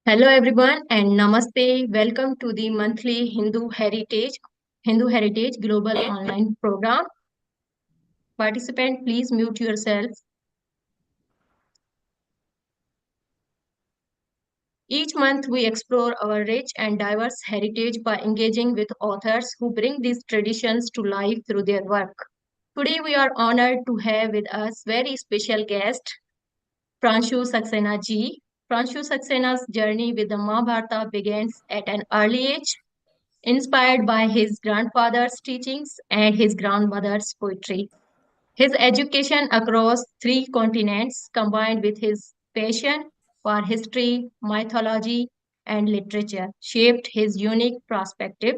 Hello everyone and namaste. Welcome to the monthly Hindu Heritage Global Online Program. Participant, please mute yourself. Each month we explore our rich and diverse heritage by engaging with authors who bring these traditions to life through their work. Today we are honored to have with us very special guest Pranshu Saxena ji. Pranshu Saxena's journey with the Mahabharata begins at an early age inspired by his grandfather's teachings and his grandmother's poetry. His education across three continents, combined with his passion for history, mythology, and literature, shaped his unique perspective.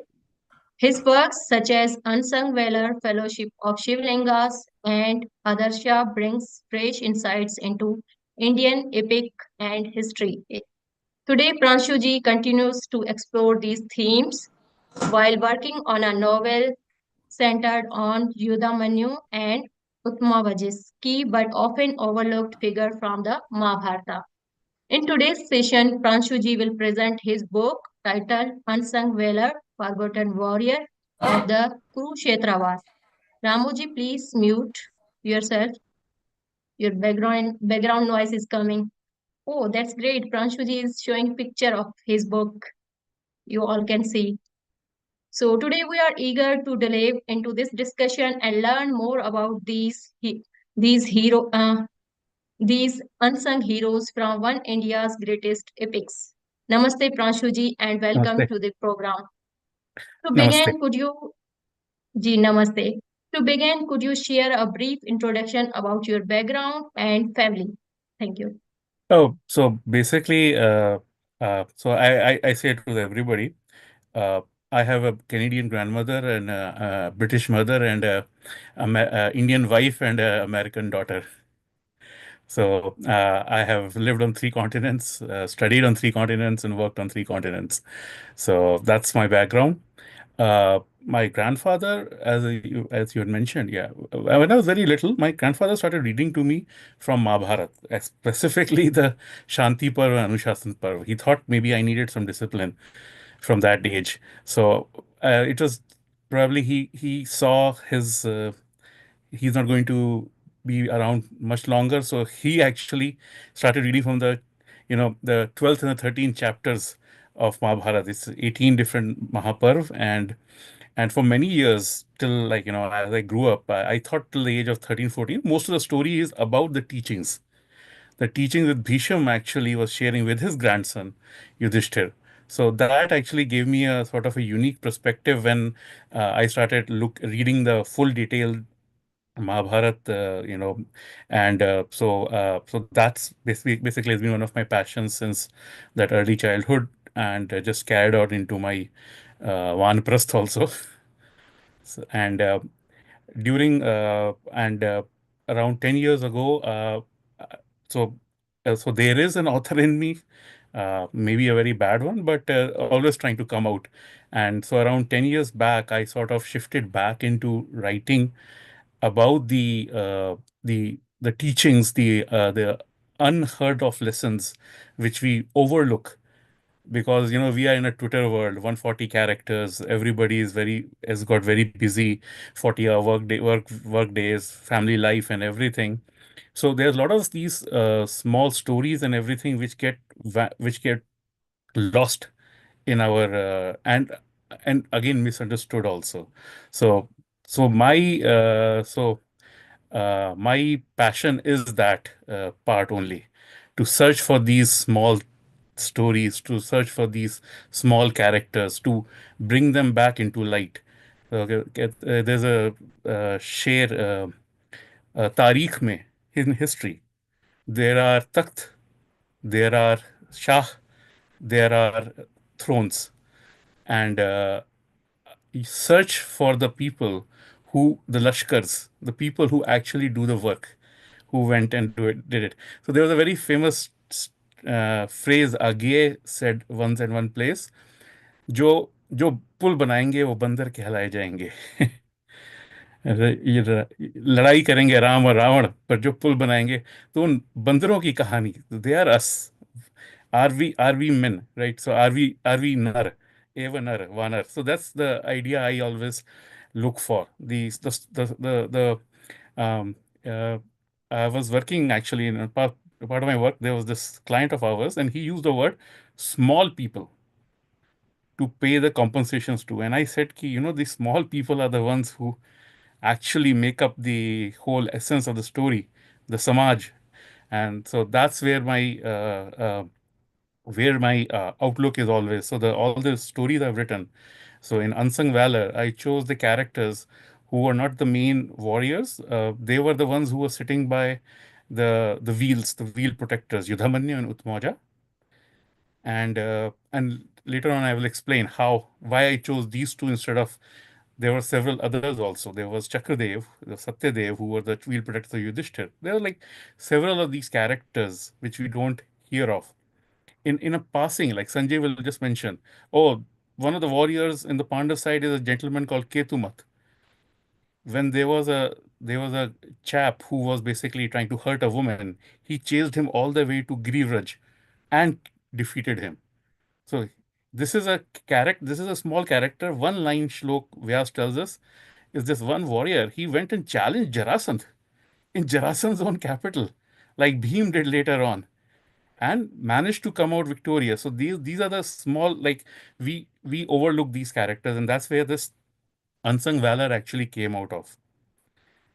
His works, such as Unsung Valour, Fellowship of Shivalingas, and Adrasya, brings fresh insights into Indian epic and history. Today, Pranshuji continues to explore these themes while working on a novel centered on Yudhamanyu and Uttamaujas, key but often overlooked figure from the Mahabharata. In today's session, Pranshuji will present his book titled Unsung Valour, Forgotten Warrior of the Kurukshetra War. Ramuji, please mute yourself. Your background noise is coming. Oh, that's great. Pranshuji is showing picture of his book. You all can see. So today we are eager to delve into this discussion and learn more about these unsung heroes from one India's greatest epics. Namaste Pranshuji and welcome Namaste. to the program. To Namaste. begin, Namaste. To begin, could you share a brief introduction about your background and family? Thank you. Oh, so basically, I say to everybody, uh, I have a Canadian grandmother and a British mother and a Indian wife and a American daughter. So I have lived on three continents, studied on three continents, and worked on three continents. So that's my background. My grandfather, as you had mentioned, yeah, when I was very little, my grandfather started reading to me from Mahabharata, specifically the Shanti Parv and Anushasan Parv. He thought maybe I needed some discipline from that age. So it was probably he saw he's not going to be around much longer. So he actually started reading from the 12th and the 13th chapters of Mahabharata. It's 18 different Mahaparv, and for many years, till as I grew up, I thought till the age of 13, 14, most of the story is about the teachings. The teachings that Bhisham actually was sharing with his grandson, Yudhishthir. So that actually gave me a sort of a unique perspective when I started reading the full detailed Mahabharata, and so that's basically has been one of my passions since that early childhood, and just carried out into my Vanprasth also. And during and around 10 years ago, uh, so so there is an author in me, maybe a very bad one, but always trying to come out. And so around 10 years back, I sort of shifted back into writing about the teachings, the unheard of lessons which we overlook, because we are in a Twitter world, 140 characters. Everybody has got very busy, 40-hour work days, family life, and everything. So there's a lot of these small stories and everything which get lost in our and again misunderstood also. So so my passion is that part only, to search for these small stories, to search for these small characters, to bring them back into light. Okay, there's a share Tariq mein, in history. There are takht, there are shah, there are thrones, and you search for the people the Lashkars, the people who actually do the work, who went and did it. So there was a very famous phrase Agye said once in one place, जो जो पुल बनाएंगे वो बंदर कहलाए जाएंगे. लड़ाई करेंगे राम और रावण, पर जो पुल बनाएंगे तो उन बंदरों की कहानी, they are us. are we men, right? So are we nar, eva nar, vanar. So that's the idea I always look for. Um, uh, I was working actually in a part of my work. There was this client of ours, and he used the word small people to pay the compensations to. And I said, ki, these small people are the ones who actually make up the whole essence of the story, the samaj. And so that's where my outlook is always. So the all the stories I've written. So in Unsung Valor, I chose the characters who were not the main warriors. They were the ones who were sitting by the wheels, the wheel protectors, Yudhamanyu and Uttamaujas. And later on I will explain how why I chose these two instead of there were several others also. There was Chakradev, the Satyadev, who were the wheel protectors of Yudhishthir. There were like several of these characters which we don't hear of. In a passing, like Sanjay will just mention, oh, one of the warriors in the Pandav side is a gentleman called Ketumat. When there was a chap who was basically trying to hurt a woman, he chased him all the way to Grivraj and defeated him. So this is a character. This is a small character. One line Shlok Vyas tells us is this one warrior. He went and challenged Jarasandh in Jarasandh's own capital, like Bhim did later on, and managed to come out victorious. So these are the small, like, we overlook these characters, and that's where this unsung valor actually came out of.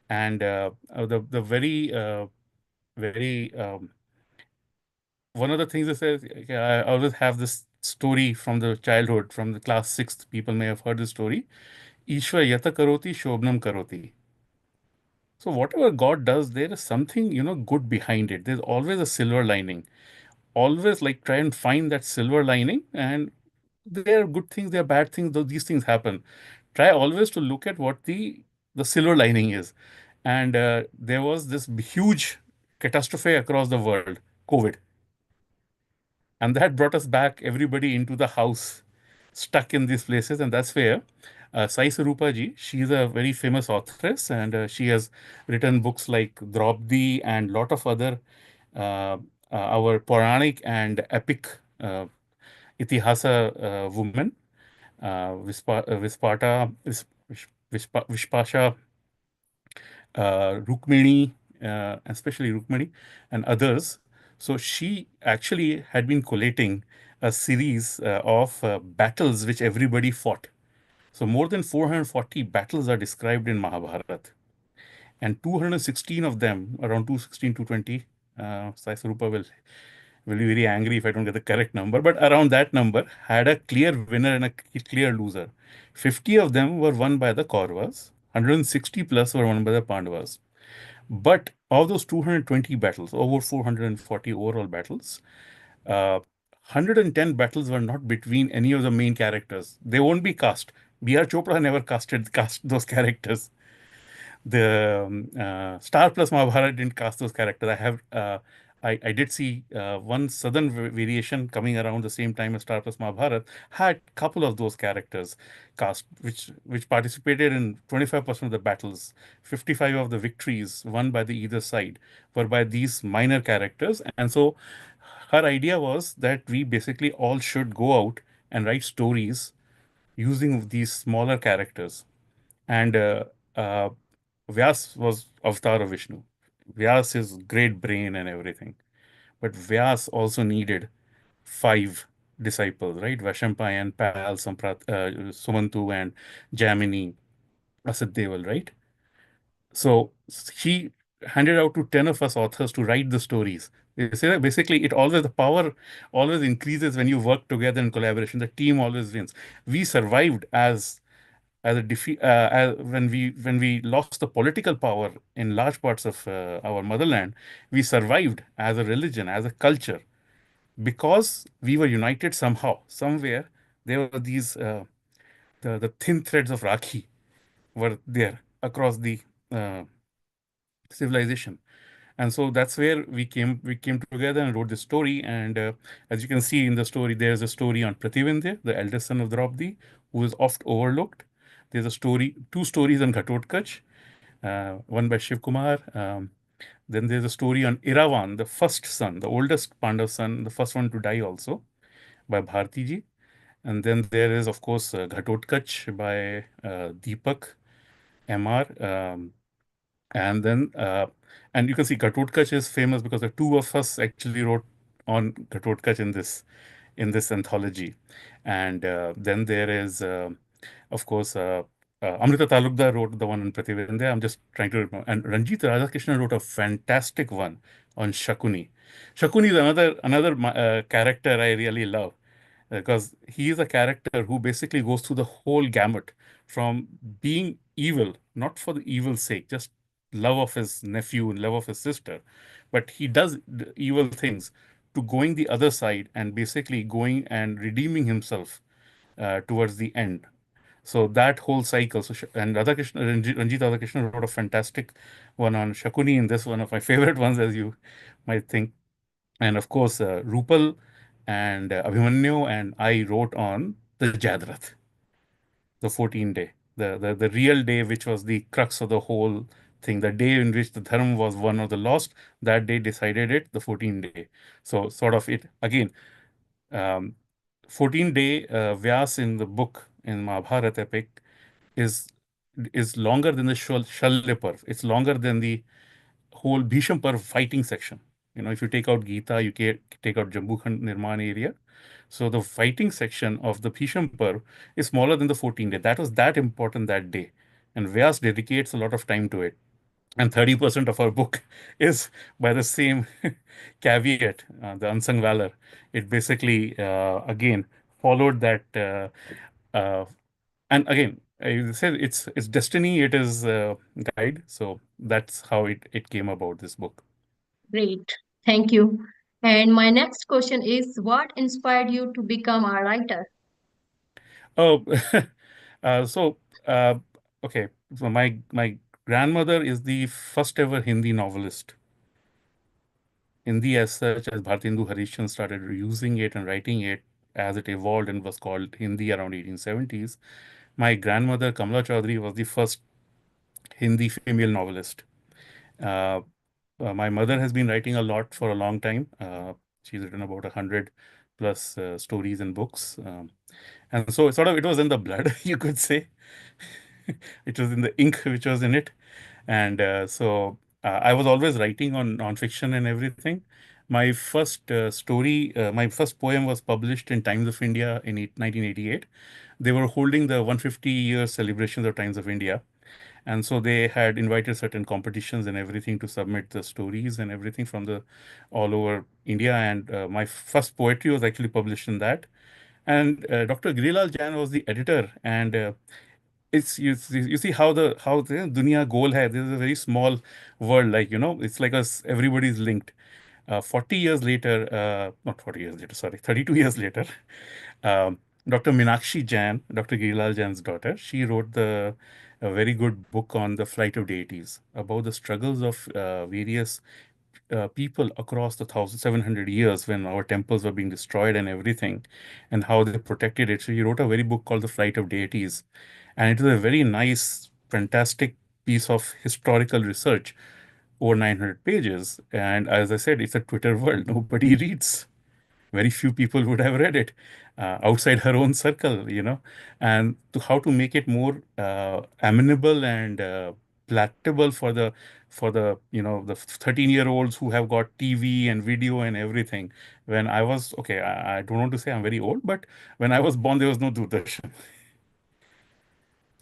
And the very one of the things that says, okay, I always have this story from the childhood, from the class sixth. People may have heard this story. Ishwar yata karoti, shobnam karoti. So whatever God does, there is something, good behind it. There's always a silver lining. Always like try and find that silver lining. And there are good things, there are bad things, though these things happen. Try always to look at what the silver lining is. And there was this huge catastrophe across the world, COVID. And that brought us back, everybody into the house, stuck in these places. And that's where Sai Sarupa ji, she's a very famous authoress, and she has written books like Draupadi and lot of other our Puranic and epic itihasa women, Vispasha, Rukmini, especially Rukmini, and others. So she actually had been collating a series of battles which everybody fought. So more than 440 battles are described in Mahabharata, and 216 of them, around 216, 220, Sai Sarupa will be very angry if I don't get the correct number, but around that number had a clear winner and a clear loser. 50 of them were won by the Kauravas, 160 plus were won by the Pandavas. But of those 220 battles, over 440 overall battles, 110 battles were not between any of the main characters. They won't be cast. B.R. Chopra never cast those characters. The Star Plus Mahabharata didn't cast those characters. I did see one southern variation coming around the same time as Star Plus Mahabharata had a couple of those characters cast, which participated in 25% of the battles. 55 of the victories won by the either side were by these minor characters, and so her idea was that we basically all should go out and write stories using these smaller characters. And uh, Vyas was avatar of Vishnu. Vyas is great brain and everything. But Vyas also needed five disciples, right? Vashampayan, Pal, Sumantu, and Jamini, Asaddeval, right? So he handed out to 10 of us authors to write the stories. They say that basically the power always increases when you work together in collaboration. The team always wins. We survived as a defeat when we lost the political power in large parts of our motherland. We survived as a religion, as a culture, because we were united somehow, somewhere. There were these the thin threads of Rakhi were there across the uh, civilization. And so that's where we came together and wrote this story. And as you can see in the story, there's a story on Prativindya, the eldest son of Draupadi, who is oft overlooked. There's two stories on Ghatotkaч, one by Shiv Kumar. Then there's a story on Iravan, the first son, the oldest Pandav son, the first one to die also, by Bharti ji. And then there is, of course, Ghatotkach by Deepak MR. And then, and you can see Ghatotkach is famous because the two of us actually wrote on Ghatotkach in this anthology. And then there is, of course, Amrita Talukdar wrote the one on Prativindya. I'm just trying to remember. And Ranjit Radhakrishnan wrote a fantastic one on Shakuni. Shakuni is another character I really love because he is a character who basically goes through the whole gamut from being evil, not for the evil's sake, just love of his nephew and love of his sister, but he does evil things to going the other side and basically going and redeeming himself towards the end. So that whole cycle. And Ranjit Radhakrishnan wrote a fantastic one on Shakuni, and this one of my favorite ones, as you might think. And of course, Rupal and Abhimanyu and I wrote on the Jadrath, the 14 day, the real day, which was the crux of the whole thing, the day in which the Dharma was won or the lost, that day decided it, the 14 day. So, sort of it again, um, 14-day Vyas in the book in Mahabharata epic is is longer than the Shalya Parv. It's longer than the whole Bhisham Parv fighting section. If you take out Gita, you take out Jambukhand Nirman area. So the fighting section of the Bhisham Parv is smaller than the 14 day. That was that important that day. And Vyas dedicates a lot of time to it. And 30% of our book is by the same caveat, the Unsung Valor. It basically, again, followed that. Uh, and again, I said it's destiny, it is guide. So that's how it came about, this book. Great. Thank you. And my next question is, what inspired you to become a writer? Oh, so okay. So my grandmother is the first ever Hindi novelist. Hindi as such, as Bhartindu Harishchandra started using it and writing it as it evolved and was called Hindi around 1870s. My grandmother Kamla Chaudhary was the first Hindi female novelist. Uh, my mother has been writing a lot for a long time. She's written about 100 plus stories and books. And so it was in the blood, you could say. It was in the ink which was in it. And I was always writing on non-fiction and everything. My first poem was published in Times of India in 1988. They were holding the 150-year celebrations of Times of India. And so they had invited certain competitions and everything to submit the stories and everything from the all over India. And my first poetry was actually published in that. And Dr. Girilal Jain was the editor. And it's you see how the dunya goal hai. This is a very small world, like it's like us, everybody's linked. 40 years later, not 40 years later, sorry, 32 years later, um, Dr. Minakshi Jain, Dr. Girilal Jain's daughter, she wrote a very good book on the flight of deities, about the struggles of various people across the 1700 years when our temples were being destroyed and everything, and how they protected it. So he wrote a very book called The Flight of Deities, and it is a very nice, fantastic piece of historical research over 900 pages. And as I said, it's a Twitter world. Nobody reads. Very few people would have read it outside her own circle, and to how to make it more amenable and palatable for the 13-year-olds who have got TV and video and everything. When I was okay, I don't want to say I'm very old, but when I was born, there was no Doordarshan.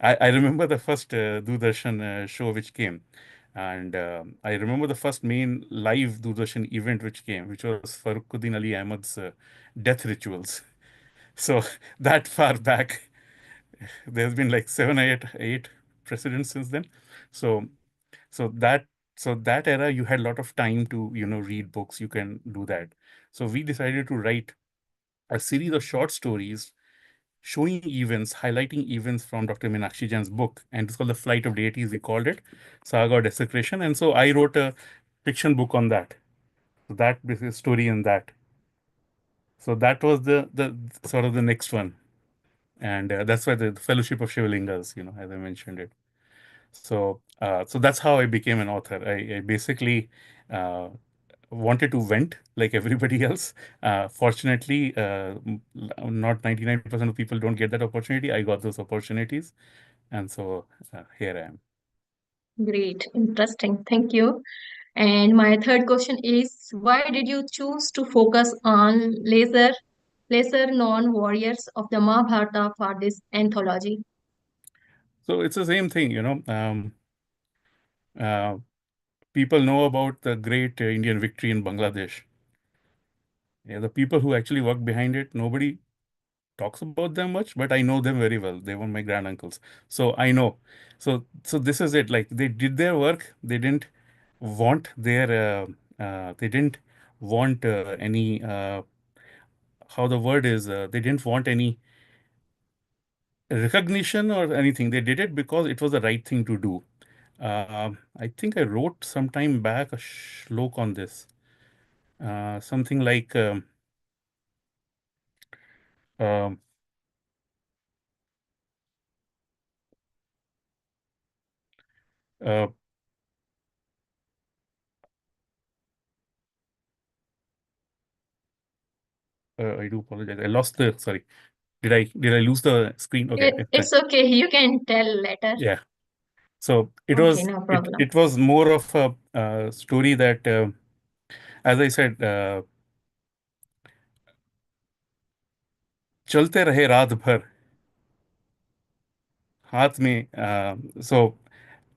I remember the first Doordarshan show which came. And I remember the first main live Doordarshan event which came, which was Faruquddin Ali Ahmed's death rituals. So that far back, there's been like seven, eight presidents since then. So so that so that era, you had a lot of time to read books. You can do that. So we decided to write a series of short stories showing events, highlighting events from Dr. Meenakshi Jain's book, and it's called The Flight of Deities, we called it, Saga or Desecration. And so I wrote a fiction book on that. So that basically story in that. So that was the sort of the next one. And that's why the Fellowship of Shivalingas, as I mentioned it. So that's how I became an author. I basically uh, wanted to vent like everybody else. Fortunately, not 99% of people don't get that opportunity. I got those opportunities, and so here I am. Great, interesting. Thank you. And my third question is, why did you choose to focus on lesser known warriors of the Mahabharata for this anthology? So it's the same thing, uh, people know about the great Indian victory in Bangladesh. Yeah, the people who actually worked behind it, nobody talks about them much, but I know them very well. They were my granduncles, so I know. So this is it. Like they did their work. Want their. They didn't want any. How the word is. They didn't want any recognition or anything. They did it because it was the right thing to do. I think I wrote some time back a shlok on this. Something like. Um, uh, I do apologize. I lost the. Sorry. Did I lose the screen? Okay. It's okay, you can tell later. Yeah. So it Okay, was no it problem. it was more of a story that, as I said, चलते रहे रात भर हाथ में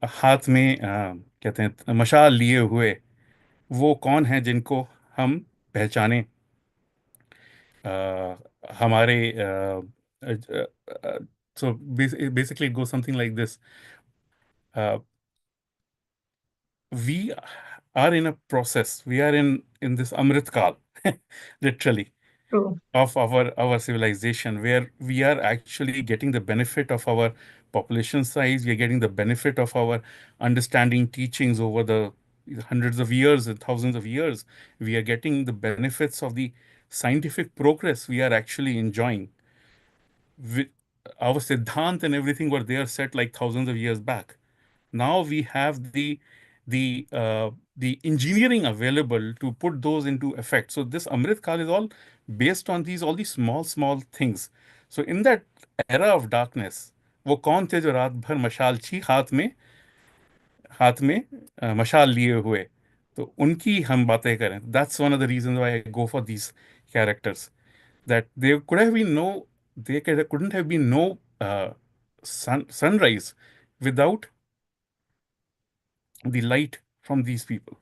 हाथ में कहते हैं मशाल लिए हुए वो कौन है जिनको हम पहचाने हमारे so basically it goes something like this. Uh, we are in a process. We are in this Amrit Kal, literally, True. of our civilization, where we are actually getting the benefit of our population size. We are getting the benefit of our understanding teachings over the hundreds of years and thousands of years. We are getting the benefits of the scientific progress we are actually enjoying. We, our Siddhant and everything were there set like thousands of years back. Now we have the engineering available to put those into effect. So this Amrit Kal is all based on all these small things. So in that era of darkness, वो कौन थे जो रात भर मशाल छी हाथ में मशाल लिए हुए, तो उनकी हम बातें करें. That's one of the reasons why I go for these characters. That there could have been no, couldn't have been no sunrise without the light from these people.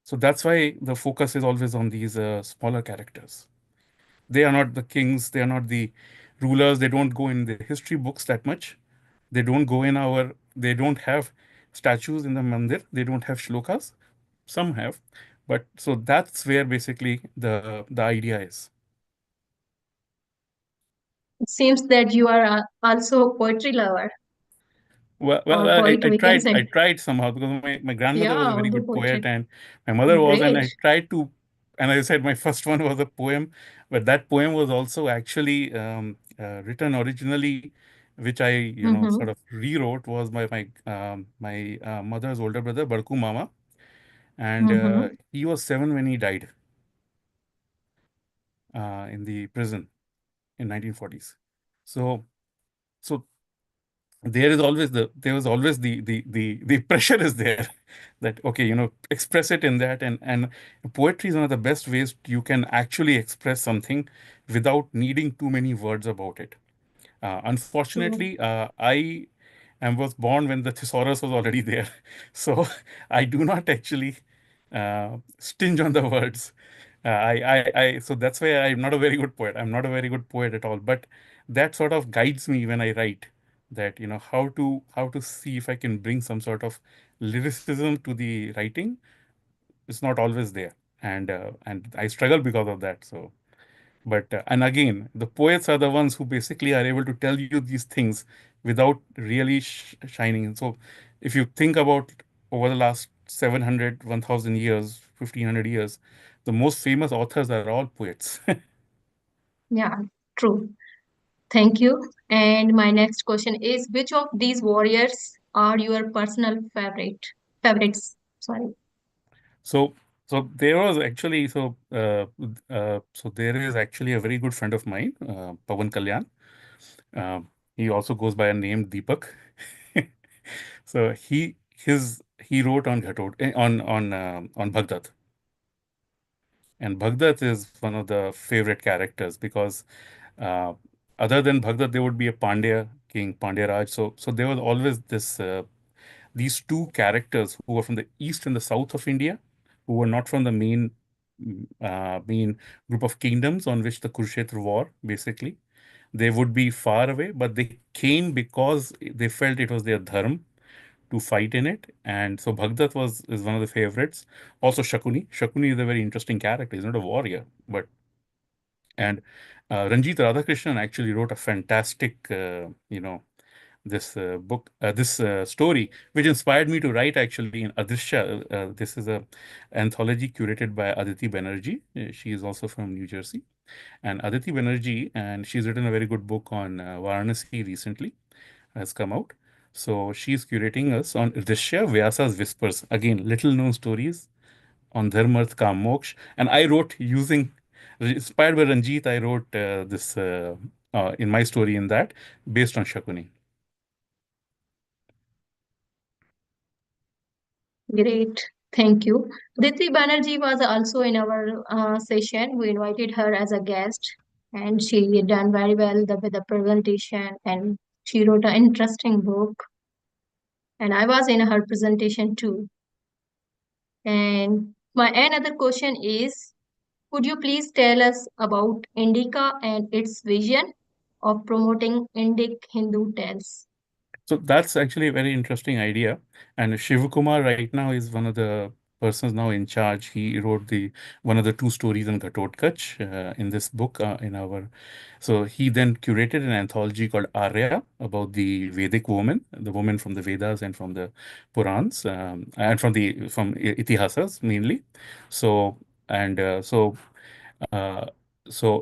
So that's why the focus is always on these smaller characters. They are not the kings, they are not the rulers, they don't go in the history books that much. They don't have statues in the mandir, they don't have shlokas. Some have, but so that's where basically the idea is. It seems that you are also a poetry lover Well, or poet, I we can tried. say. I tried somehow because my grandmother was a Yeah, very Urdu good poet poetry. and my mother was, and Great. I tried to. And I said my first one was a poem, but that poem was also actually written originally, which I Mm-hmm. sort of rewrote. Was my mother's older brother, Barku Mama, and Mm-hmm. he was 7 when he died in the prison in 1940s. So so there was always the pressure is there that okay, express it in that, and poetry is one of the best ways you can actually express something without needing too many words about it. True. Unfortunately, I am was born when the thesaurus was already there, so I do not actually stinge on the words. So that's why I'm not a very good poet. I'm not a very good poet at all. But that sort of guides me when I write. That how to see if I can bring some sort of lyricism to the writing. It's not always there, and I struggle because of that. So. But and again, the poets are the ones who basically are able to tell you these things without really shining. So, if you think about over the last 700, 1,000 years, 1,500 years, the most famous authors are all poets. Yeah, true. Thank you. And my next question is, which of these warriors are your personal favorites? Sorry. So, so there was actually so there is actually a very good friend of mine, Pawan Kalyan. Uh, he also goes by a name Deepak. So he wrote on on Bhagdat, and Bhagdat is one of the favorite characters because uh, other than Bhagdat there would be a Pandya king, Pandya Raj. So there was always these two characters who were from the east and the south of India, who were not from the main group of kingdoms on which the Kurukshetra War basically. They would be far away, but they came because they felt it was their dharma to fight in it. And so Bhagdat is one of the favorites. Also Shakuni. Shakuni is a very interesting character. He's not a warrior, but and Ranjit Radhakrishnan actually wrote a fantastic, this story, which inspired me to write actually in Adrasya. This is a anthology curated by Aditi Banerjee. She is also from New Jersey. And Aditi Banerjee, and she's written a very good book on Varanasi recently, has come out. So she's curating us on Drisya Vyasa's Whispers. Again, little known stories on Dharma, Kam, Moksha. And I wrote inspired by Ranjit, I wrote this in my story in that, based on Shakuni. Great. Thank you. Diti Banerjee was also in our session. We invited her as a guest, and she done very well with the presentation, and she wrote an interesting book. And I was in her presentation too. And my another question is, could you please tell us about Indica and its vision of promoting Indic Hindu tales? So that's actually a very interesting idea. And Shivakumar right now is one of the persons now in charge. He wrote the one of the two stories in Ghatotkaч in this book in our. So he then curated an anthology called Arya about the Vedic woman, the woman from the Vedas and from the Purans and from Itihasas mainly. So and uh, so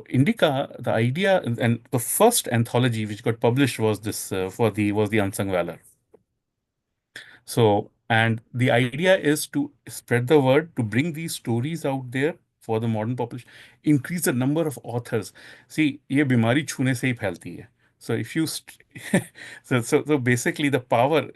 Indica, the idea and the first anthology which got published was this was the Unsung Valor. So, and the idea is to spread the word, to bring these stories out there for the modern population, increase the number of authors. See, ये बीमारी छूने से ही फैलती है. So if you so basically the power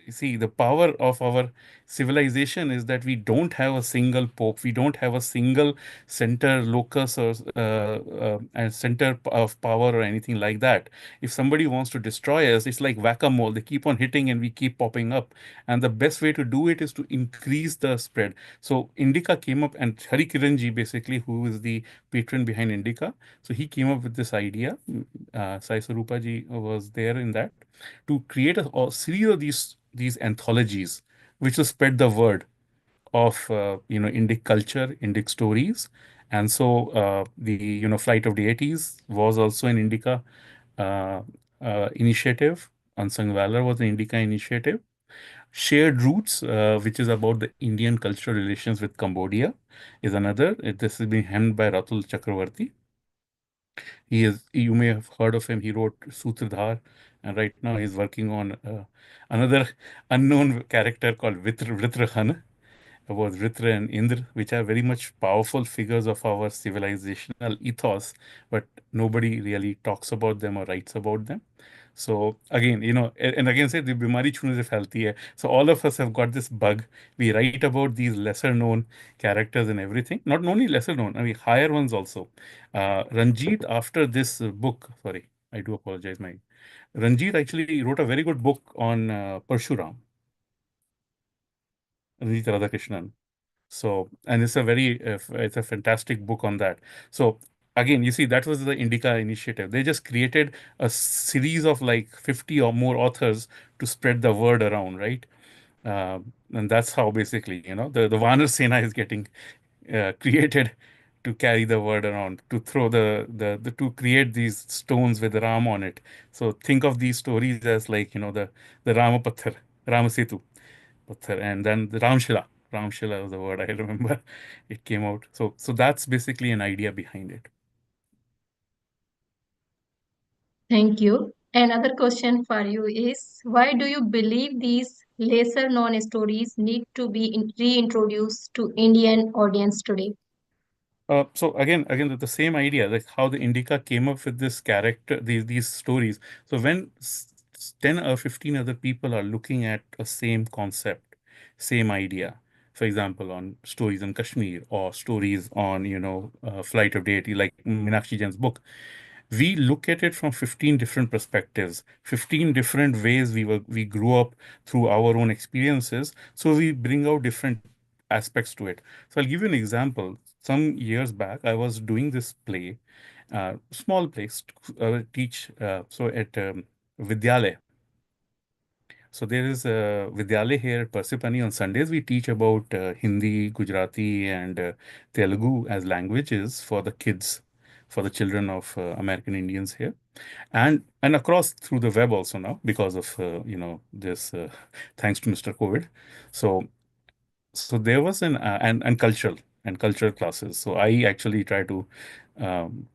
of our civilization is that we don't have a single pope, we don't have a single center locus or and center of power or anything like that. If somebody wants to destroy us, it's like whack-a-mole. They keep on hitting and we keep popping up. And the best way to do it is to increase the spread. So Indica came up, and Hari Kiranji, basically, who is the patron behind Indica, so he came up with this idea. Sai Sarupa ji was there in that to create a series of these anthologies, which will spread the word of Indic culture, Indic stories. And so the Flight of Deities was also an Indica uh, initiative. Unsung Valor was an Indica initiative. Shared Roots, which is about the Indian cultural relations with Cambodia, is another. This is being hemmed by Ratul Chakravarti. You may have heard of him. He wrote Sutradhar, and right now he's working on another unknown character called Vritrahan, about Vritra and Indra, which are very much powerful figures of our civilizational ethos, but nobody really talks about them or writes about them. So again, and again, say the bimari chune se phailti hai. So all of us have got this bug. We write about these lesser known characters and everything. Not only lesser known, I mean higher ones also. Ranjit, after this book, sorry, I do apologize. My Ranjit actually wrote a very good book on Parshuram, Ranjit Radhakrishnan. So, and it's a fantastic book on that. So, again, you see, that was the Indica initiative. They just created a series of like 50 or more authors to spread the word around, right? And that's how basically, the Vanar Sena is getting created to carry the word around, to throw to create these stones with Ram on it. So think of these stories as like, the Rama Pathar, Rama Setu. Patthar, and then the Ramshila. Ramshila was the word I remember. It came out. So that's basically an idea behind it. Thank you. Another question for you is, why do you believe these Lesser known stories need to be reintroduced to Indian audience today. So again, the same idea, like how the Indica came up with this character, these stories. So when 10 or 15 other people are looking at a same concept, same idea, for example, on stories in Kashmir or stories on Flight of Deity, like Meenakshi Jain's book, we look at it from 15 different perspectives, 15 different ways we grew up through our own experiences. So we bring out different aspects to it. So I'll give you an example. Some years back, I was doing this play, small place, teach so at Vidyalaya. So there is a Vidyalaya here at Persipani. On Sundays, we teach about Hindi, Gujarati, and Telugu as languages for the kids, for the children of American Indians here, and across through the web also now because of this thanks to Mr. COVID. So there was an and cultural classes. So I actually try to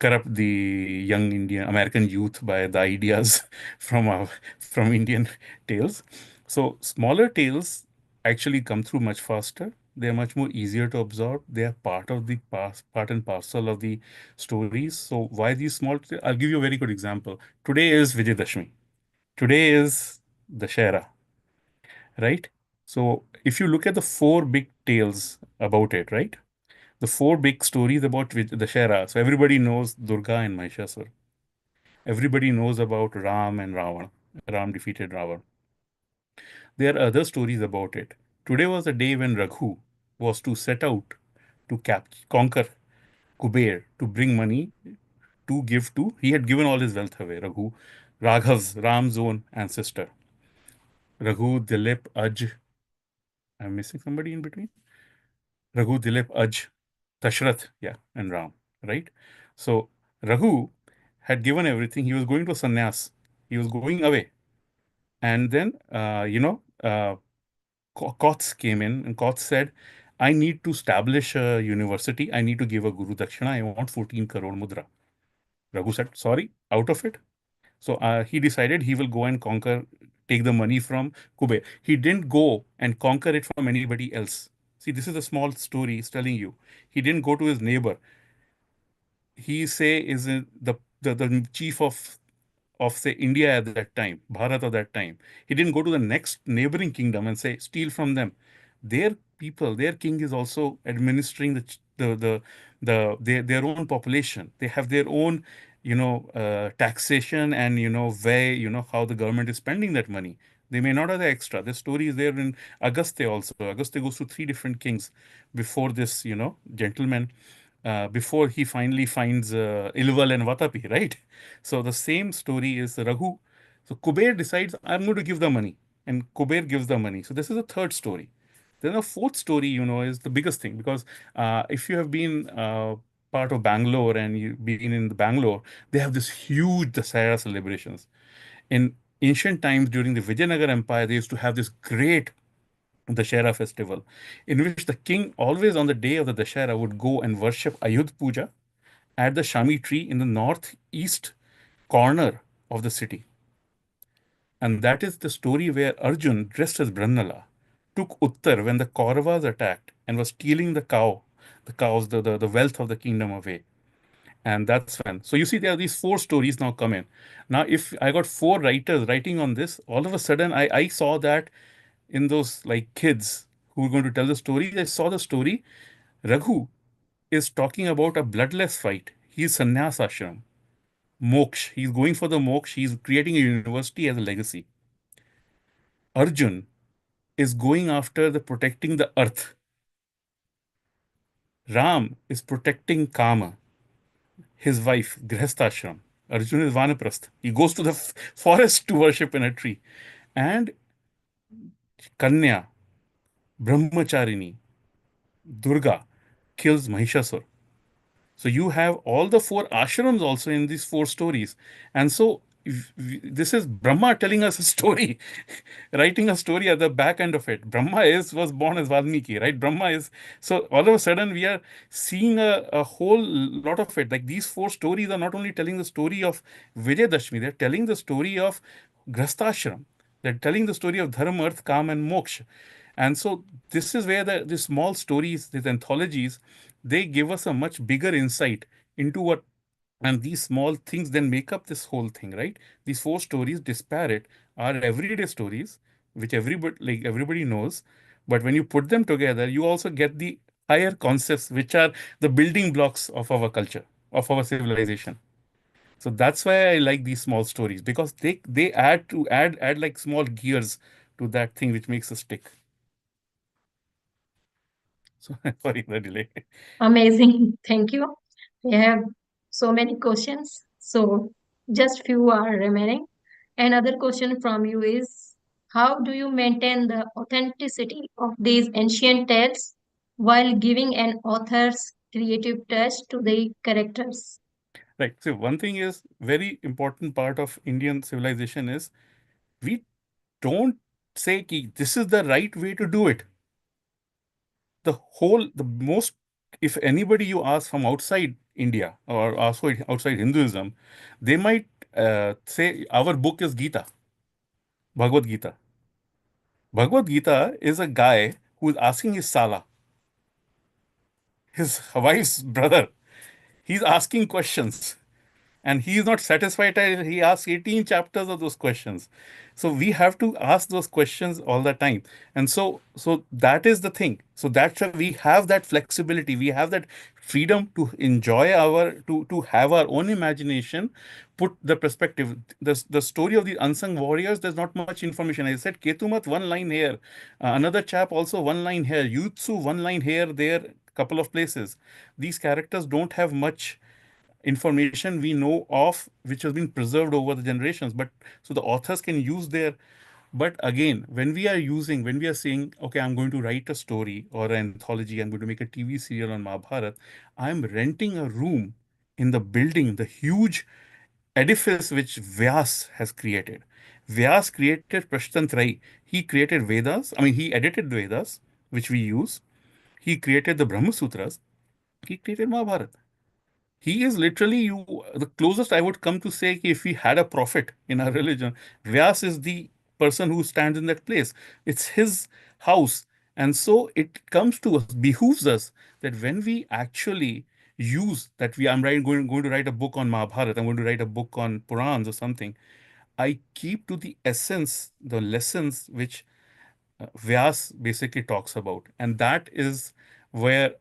corrupt the young Indian American youth by the ideas from Indian tales. So smaller tales actually come through much faster. They are much more easier to absorb. They are part of the part and parcel of the stories. So why these small? I'll give you a very good example. Today is Vijayadashmi. Today is Dashera, right? So if you look at the four big tales about it, right? The four big stories about the Shera. So everybody knows Durga and Mahishasur. Everybody knows about Ram and Ravan. Ram defeated Ravan. There are other stories about it. Today was the day when Raghu was to set out to conquer Kuber, to bring money to give to. He had given all his wealth away. Raghav's, Ram's own ancestor. Raghu, Dilip, Aj. I'm missing somebody in between. Raghu, Dilip, Aj, Dashrath, yeah, and Ram, right? So Raghu had given everything. He was going to sannyas. He was going away. And then, Kots came in and Kots said, I need to establish a university. I need to give a Guru Dakshina. I want 14 crore mudra. Raghu said, sorry, out of it. So he decided he will go and conquer, take the money from Kuber. He didn't go and conquer it from anybody else. See, this is a small story he's telling you. He didn't go to his neighbor. He say is the chief of say India at that time, Bharat at that time. He didn't go to the next neighboring kingdom and say steal from them. Their people, their king is also administering their own population. They have their own taxation and where how the government is spending that money. They may not have the extra. The story is there in Agastya also. Agastya goes to three different kings before this gentleman before he finally finds Ilval and Vatapi, right? So the same story is Raghu. So Kuber decides, I'm going to give the money, and Kuber gives the money. So this is the third story. Then the fourth story, is the biggest thing because if you have been part of Bangalore and you've been in the Bangalore, they have this huge Dasara celebrations. In ancient times during the Vijayanagar Empire, they used to have this great Dashera festival, in which the king always on the day of the Dashera would go and worship Ayodhya Puja at the Shami tree in the northeast corner of the city. And that is the story where Arjun, dressed as Brannala, took Uttar when the Kauravas attacked and was stealing the cows, the wealth of the kingdom away. And that's when. So you see, there are these four stories now come in. Now, if I got four writers writing on this, all of a sudden I saw that in those like kids who were going to tell the story, I saw the story. Raghu is talking about a bloodless fight. He's sannyas ashram, moksha. He's going for the moksha. He's creating a university as a legacy. Arjun is going after the protecting the earth. Ram is protecting Kama, his wife, Grihastashram. Arjun is Vanaprasth. He goes to the forest to worship in a tree. And Kanya, Brahmacharini, Durga, kills Mahishasur. So you have all the four ashrams also in these four stories. And so this is Brahma telling us a story, writing a story at the back end of it. Brahma was born as Valmiki, right? Brahma is so all of a sudden we are seeing a whole lot of it. Like these four stories are not only telling the story of Vijayadashmi, they're telling the story of Grastashram. They're telling the story of Dharma, Earth, Kam, and Moksha. And so this is where the small stories, these anthologies, they give us a much bigger insight into what, and these small things then make up this whole thing, right? These four stories, disparate, are everyday stories, which everybody knows. But when you put them together, you also get the higher concepts, which are the building blocks of our culture, of our civilization. So that's why I like these small stories, because they add like small gears to that thing which makes us stick. So sorry the delay. Amazing. Thank you. We have so many questions. So just few are remaining. Another question from you is, how do you maintain the authenticity of these ancient tales while giving an author's creative touch to the characters? Right. So one thing is very important part of Indian civilization is we don't say ki, this is the right way to do it. The most, if anybody you ask from outside India or outside Hinduism, they might say our book is Gita, Bhagavad Gita. Bhagavad Gita is a guy who is asking his Sala, his wife's brother. He's asking questions. And he is not satisfied till he asks 18 chapters of those questions. So we have to ask those questions all the time. And so that is the thing. So that's why we have that flexibility. We have that freedom to enjoy to have our own imagination, put the perspective. The story of the unsung warriors, there's not much information. I said Ketumat, one line here. Another chap also one line here. Yutsu, one line here, there, couple of places. These characters don't have much information we know of, which has been preserved over the generations, but so the authors can use their. But again, when we are saying, okay, I'm going to write a story or an anthology, I'm going to make a TV serial on Mahabharata, I'm renting a room in the building, the huge edifice which Vyas has created. Vyas created Prashtantrayi. He created Vedas. I mean, he edited the Vedas, which we use. He created the Brahma Sutras. He created Mahabharata. He is literally the closest I would come to say if we had a prophet in our religion, Vyas is the person who stands in that place. It's his house. And so it comes to us, behooves us that when we actually use that going to write a book on Mahabharata, I'm going to write a book on Purans or something, I keep to the essence, the lessons which Vyas basically talks about, and that's where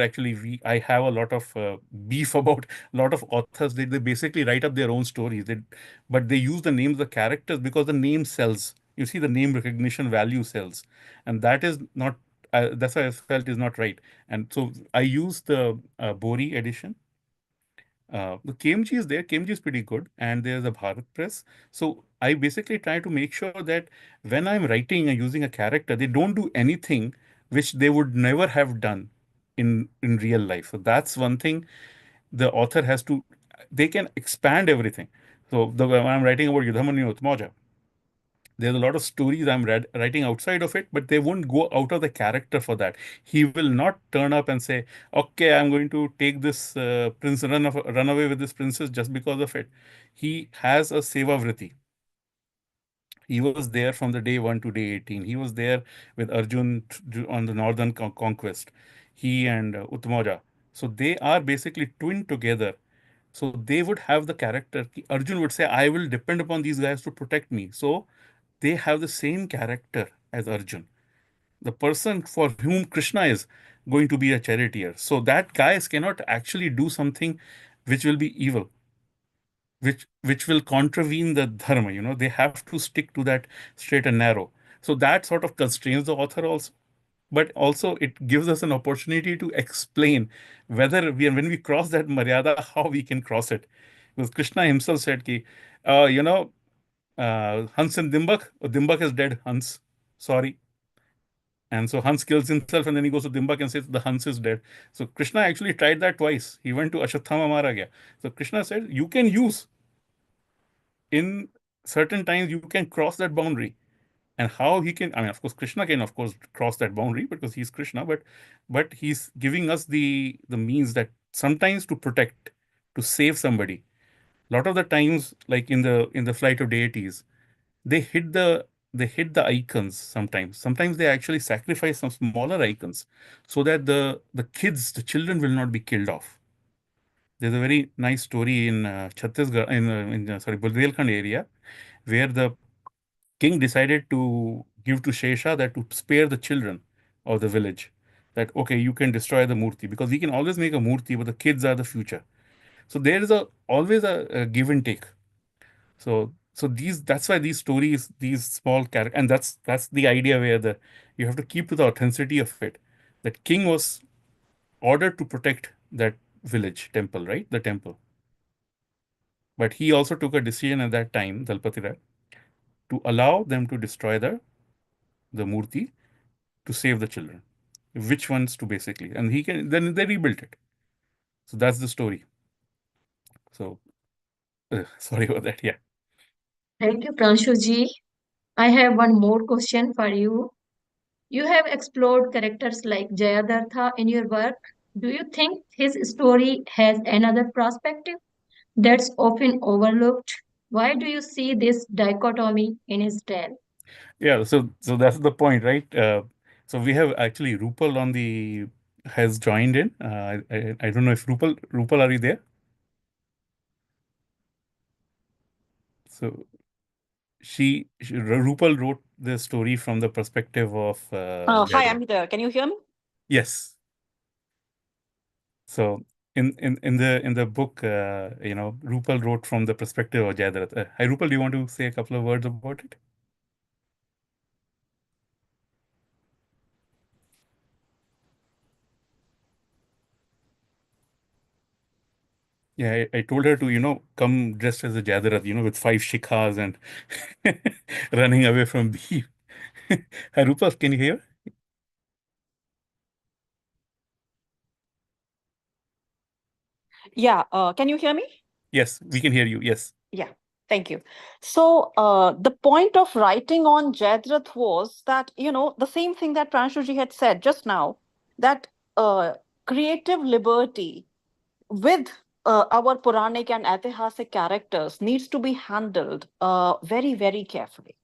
actually I have a lot of beef about a lot of authors. They basically write up their own stories, but they use the names of the characters because the name sells. You see, the name recognition value sells, and that is not. That's why I felt is not right. And so I use the Bori edition. The KMG is there. KMG is pretty good, and there's a Bharat Press. So I basically try to make sure that when I'm writing and using a character, they don't do anything which they would never have done in real life. So that's one thing the author has to. They can expand everything. So when I'm writing about Yudhamanyu and Uttamaujas, there's a lot of stories writing outside of it, but they won't go out of the character for that. He will not turn up and say, "Okay, I'm going to take this run away with this princess just because of it." He has a seva vriti. He was there from the day one to day 18. He was there with Arjun on the northern conquest. He and Uttamaja. So they are basically twinned together. So they would have the character. Arjun would say, I will depend upon these guys to protect me. So they have the same character as Arjun, the person for whom Krishna is going to be a charioteer. So that guys cannot actually do something which will be evil, which will contravene the dharma. They have to stick to that straight and narrow. So that sort of constrains the author also. But also it gives us an opportunity to explain whether when we cross that maryada, how we can cross it. Because Krishna himself said, ki, uh, you know, Hans and Dimbak. Oh, Dimbak is dead, Hans. Sorry. And so Hans kills himself and then he goes to Dimbak and says the Hans is dead. So Krishna actually tried that twice. He went to Ashwatthama Mara gaya. So Krishna said, you can use in certain times you can cross that boundary. And how he can, I mean, of course, Krishna can, of course, cross that boundary because he's Krishna, but he's giving us the means that sometimes to protect, to save somebody. A lot of the times, like in the flight of deities, they hit the they hit the icons sometimes. Sometimes they actually sacrifice some smaller icons so that the kids, the children will not be killed off. There's a very nice story in Chhattisgarh, sorry, Bundelkhand area, where the king decided to give to Shesha that to spare the children of the village. That okay, you can destroy the murti because we can always make a murti, but the kids are the future. So there is a always a give and take. So these that's why these stories, these small characters, and that's the idea where the you have to keep to the authenticity of it. That king was ordered to protect that village temple, right? The temple. But he also took a decision at that time, Dalpati Rai, to allow them to destroy the murti to save the children. Which ones to basically, and he can then they rebuilt it. So that's the story. So sorry about that. Yeah. Thank you, Pranshu ji. I have one more question for you. You have explored characters like Jayadartha in your work. Do you think his story has another perspective that's often overlooked? Why do you see this dichotomy in his tale? Yeah, so that's the point, right? So we have actually Rupal on the has joined in. I don't know if Rupal, are you there? So Rupal wrote the story from the perspective of Hi, Jayadratha. I'm there. Can you hear me? Yes. So in the book, Rupal wrote from the perspective of Jayadratha. Hi, Rupal, do you want to say a couple of words about it? Yeah, I told her to, come dressed as a Jadarath, with five shikhas and running away from beef. Hi, Rupa, can you hear? Yeah, can you hear me? Yes, we can hear you. Yes. Yeah, thank you. So, the point of writing on Jayadratha was that, the same thing that Pranshuji had said just now, that creative liberty with our Puranic and Aitihasic characters needs to be handled very, very carefully.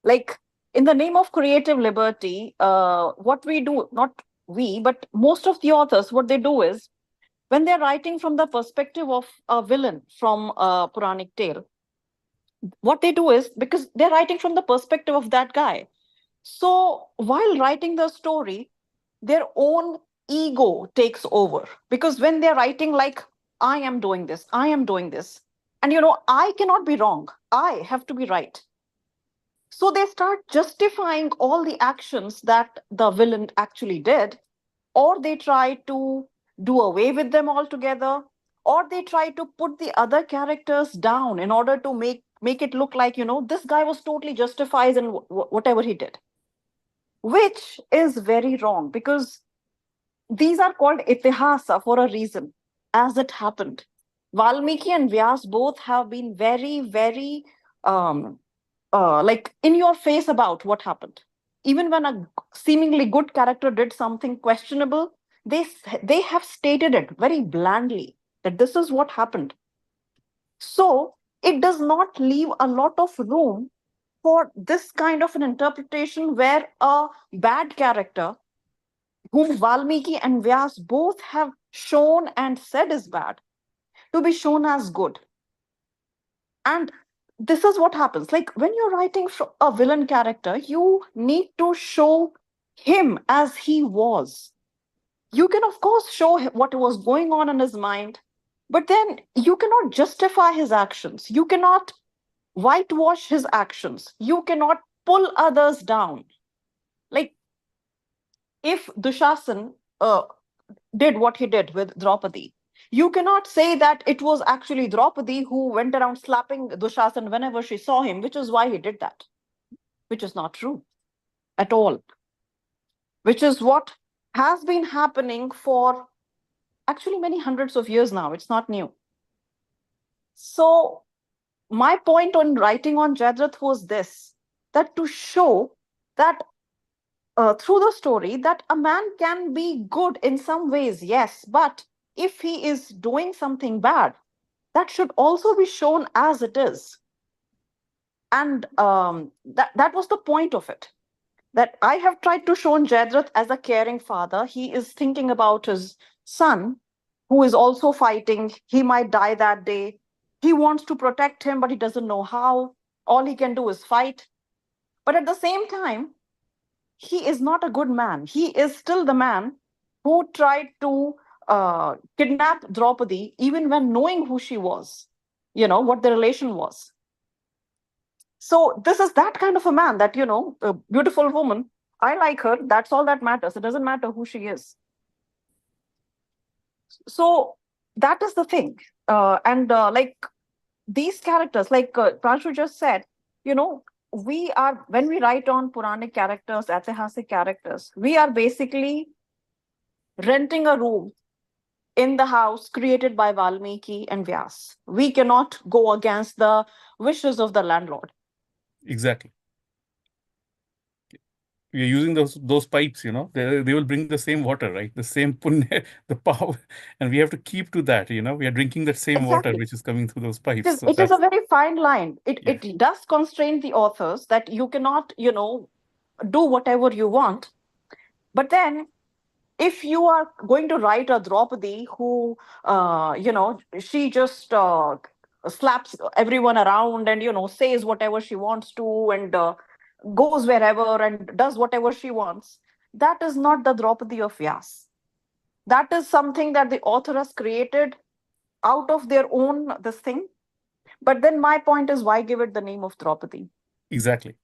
Like, in the name of creative liberty, what we do, not we, but most of the authors, what they do is when they're writing from the perspective of a villain from a Puranic tale, what they do is because they're writing from the perspective of that guy. So while writing the story, their own ego takes over because when they're writing, like, I am doing this, I am doing this, and I cannot be wrong, I have to be right. So they start justifying all the actions that the villain actually did, or they try to do away with them altogether, or they try to put the other characters down in order to make it look like this guy was totally justified in whatever he did, which is very wrong because these are called itihasa for a reason. As it happened, Valmiki and Vyas both have been very, very um, like in your face about what happened. Even when a seemingly good character did something questionable, they have stated it very blandly that this is what happened. So it does not leave a lot of room for this kind of an interpretation where a bad character, whom Valmiki and Vyas both have shown and said is bad, to be shown as good. And this is what happens. Like when you're writing a villain character, you need to show him as he was. You can, of course, show what was going on in his mind, but then you cannot justify his actions. You cannot whitewash his actions. You cannot pull others down. Like if Dushasan did what he did with Draupadi, you cannot say that it was actually Draupadi who went around slapping Dushasan whenever she saw him, which is why he did that, which is not true at all, which is what has been happening for actually many hundreds of years now. It's not new. So, my point on writing on Jadrat was this, that to show that through the story that a man can be good in some ways, yes, but if he is doing something bad, that should also be shown as it is. And that was the point of it. That I have tried to show Jayadratha as a caring father. He is thinking about his son, who is also fighting. He might die that day. He wants to protect him, but he doesn't know how. All he can do is fight. But at the same time, he is not a good man. He is still the man who tried to kidnap Draupadi, even when knowing who she was, what the relation was. So this is that kind of a man that, a beautiful woman, I like her. That's all that matters. It doesn't matter who she is. So that is the thing. And like these characters, like Pranshu just said, when we write on Puranic characters, Aitihasic characters, we are basically renting a room in the house created by Valmiki and Vyas. We cannot go against the wishes of the landlord. Exactly. We are using those pipes, they will bring the same water, right? The same punya, the power, and we have to keep to that. We are drinking that same water Exactly. which is coming through those It pipes. is, So it is a that's very fine line. It, yeah, it does constrain the authors that you cannot, do whatever you want. But then if you are going to write a Draupadi who, she just slaps everyone around and, says whatever she wants to and goes wherever and does whatever she wants, that is not the Draupadi of Vyas. That is something that the author has created out of their own this thing. But then my point is, why give it the name of Draupadi? exactly.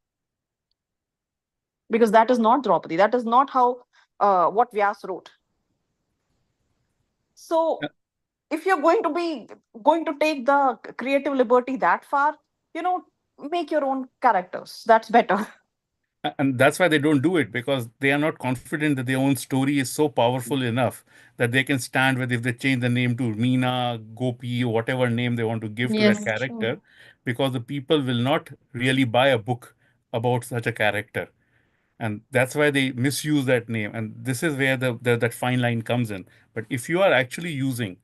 Because that is not Draupadi. That is not how what Vyas wrote. So if you're going to take the creative liberty that far, make your own characters. That's better. And that's why they don't do it, because they are not confident that their own story is so powerful enough that they can stand with, if they change the name to Meena, Gopi, or whatever name they want to give to that Yes, true. character, because the people will not really buy a book about such a character. And that's why they misuse that name. And this is where that fine line comes in. But if you are actually using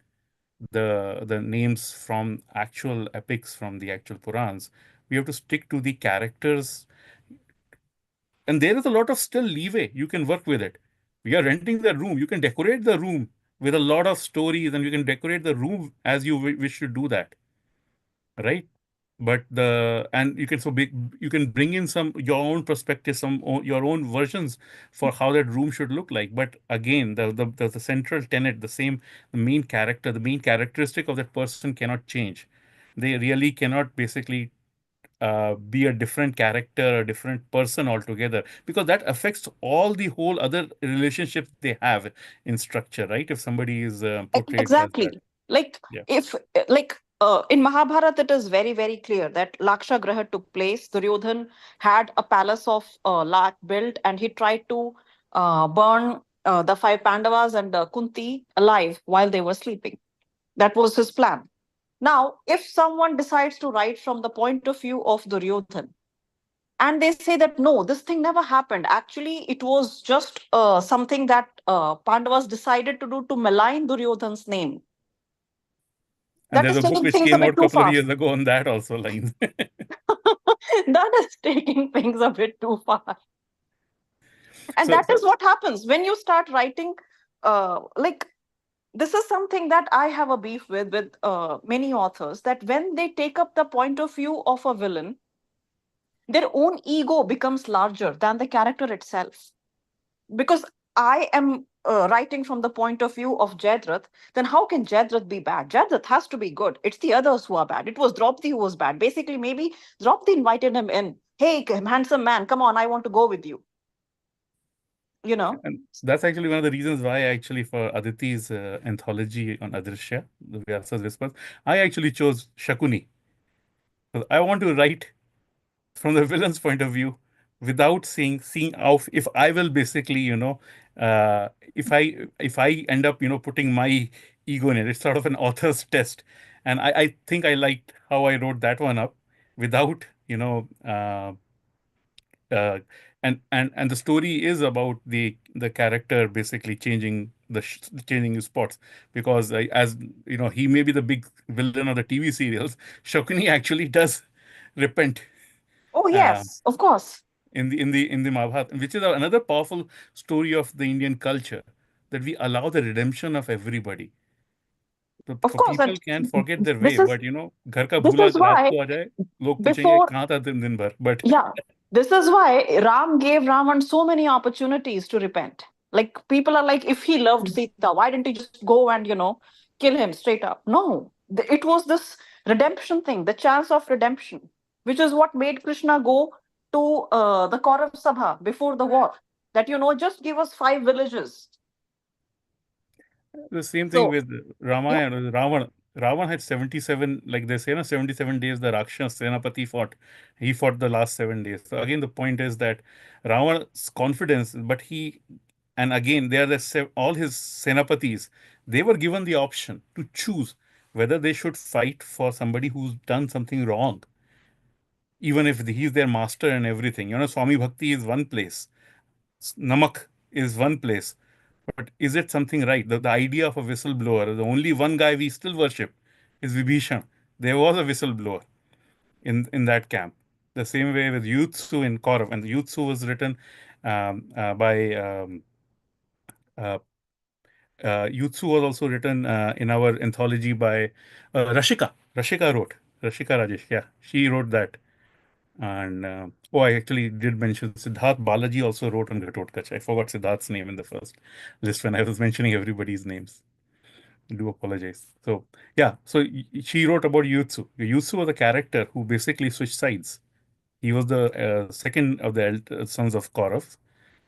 the names from actual epics, from the actual Purans, we have to stick to the characters, and there is a lot of still leeway. You can work with it. We are renting the room. You can decorate the room with a lot of stories, and you can decorate the room as you wish to do that, right? But and you can you can bring in some your own perspective, your own versions for how that room should look like. But again, the central tenet, the main character, the main characteristic of that person cannot change. They really cannot basically be a different character, a different person altogether, because that affects all the whole other relationships they have in structure, right? If somebody is portrayed as that. Exactly. Like Yeah. if in Mahabharata, it is very, very clear that Laksha Graha took place. Duryodhan had a palace of Lak built, and he tried to burn the five Pandavas and Kunti alive while they were sleeping. That was his plan. Now, if someone decides to write from the point of view of Duryodhan, and they say that no, this thing never happened. Actually, it was just something that Pandavas decided to do to malign Duryodhan's name. And That there's is a book taking which things a came out bit a too couple of far. years ago on that also lines. That is taking things a bit too far. And So, that so is what happens when you start writing. Like this is something that I have a beef with many authors, that when they take up the point of view of a villain, their own ego becomes larger than the character itself. Because I am writing from the point of view of Jayadratha, then how can Jayadratha be bad? Jayadratha has to be good. It's the others who are bad. It was Draupadi who was bad. Basically, maybe Draupadi invited him in. Hey, handsome man, come on, I want to go with you. You know? and that's actually one of the reasons why actually for Aditi's anthology on Adrasya, the Vyasa's Whispers, I actually chose Shakuni. So I want to write from the villain's point of view without seeing how, if I will basically, if I end up, putting my ego in it. It's sort of an author's test. And I think I liked how I wrote that one up without, uh, and the story is about the character basically changing his spots, because as he may be the big villain of the TV serials. Shokuni actually does repent Oh, uh, yes, of course. in the Mahabharata, which is another powerful story of the Indian culture, that we allow the redemption of everybody. Of So course. people And can forget their way, this is but घर का this भूला is रात why को आ जाए, लोग पूछेंगे before कहाँ था दिन भर, but Yeah, this is why Ram gave Ravan so many opportunities to repent. Like people are like, if he loved Sita, why didn't he just go and kill him straight up? No, it was this redemption thing, the chance of redemption, which is what made Krishna go to the Kaurav Sabha before the war. That just give us 5 villages. the same thing So with yeah, Ramayana. Ravan had 77, like they say, 77 days the Rakshas Senapati fought. He fought the last 7 days. So again, the point is that Ravana's confidence, but and again, they are all his Senapatis, they were given the option to choose whether they should fight for somebody who's done something wrong, even if he's their master and everything. Swami Bhakti is one place, Namak is one place. But is it something right? The idea of a whistleblower, the only one guy we still worship is Vibhishan. There was a whistleblower in that camp. The same way with Yutsu in Kaurav. And the Yutsu was written by uh, Yutsu was also written in our anthology by Rashika. Rashika wrote. Rashika Rajesh. Yeah, she wrote that. And I actually did mention Siddharth Balaji also wrote on Ghatotkach. I forgot Siddharth's name in the first list when I was mentioning everybody's names. I do apologize. So yeah, so she wrote about Yutsu. Yutsu was a character who basically switched sides. He was the second of the sons of Kaurav,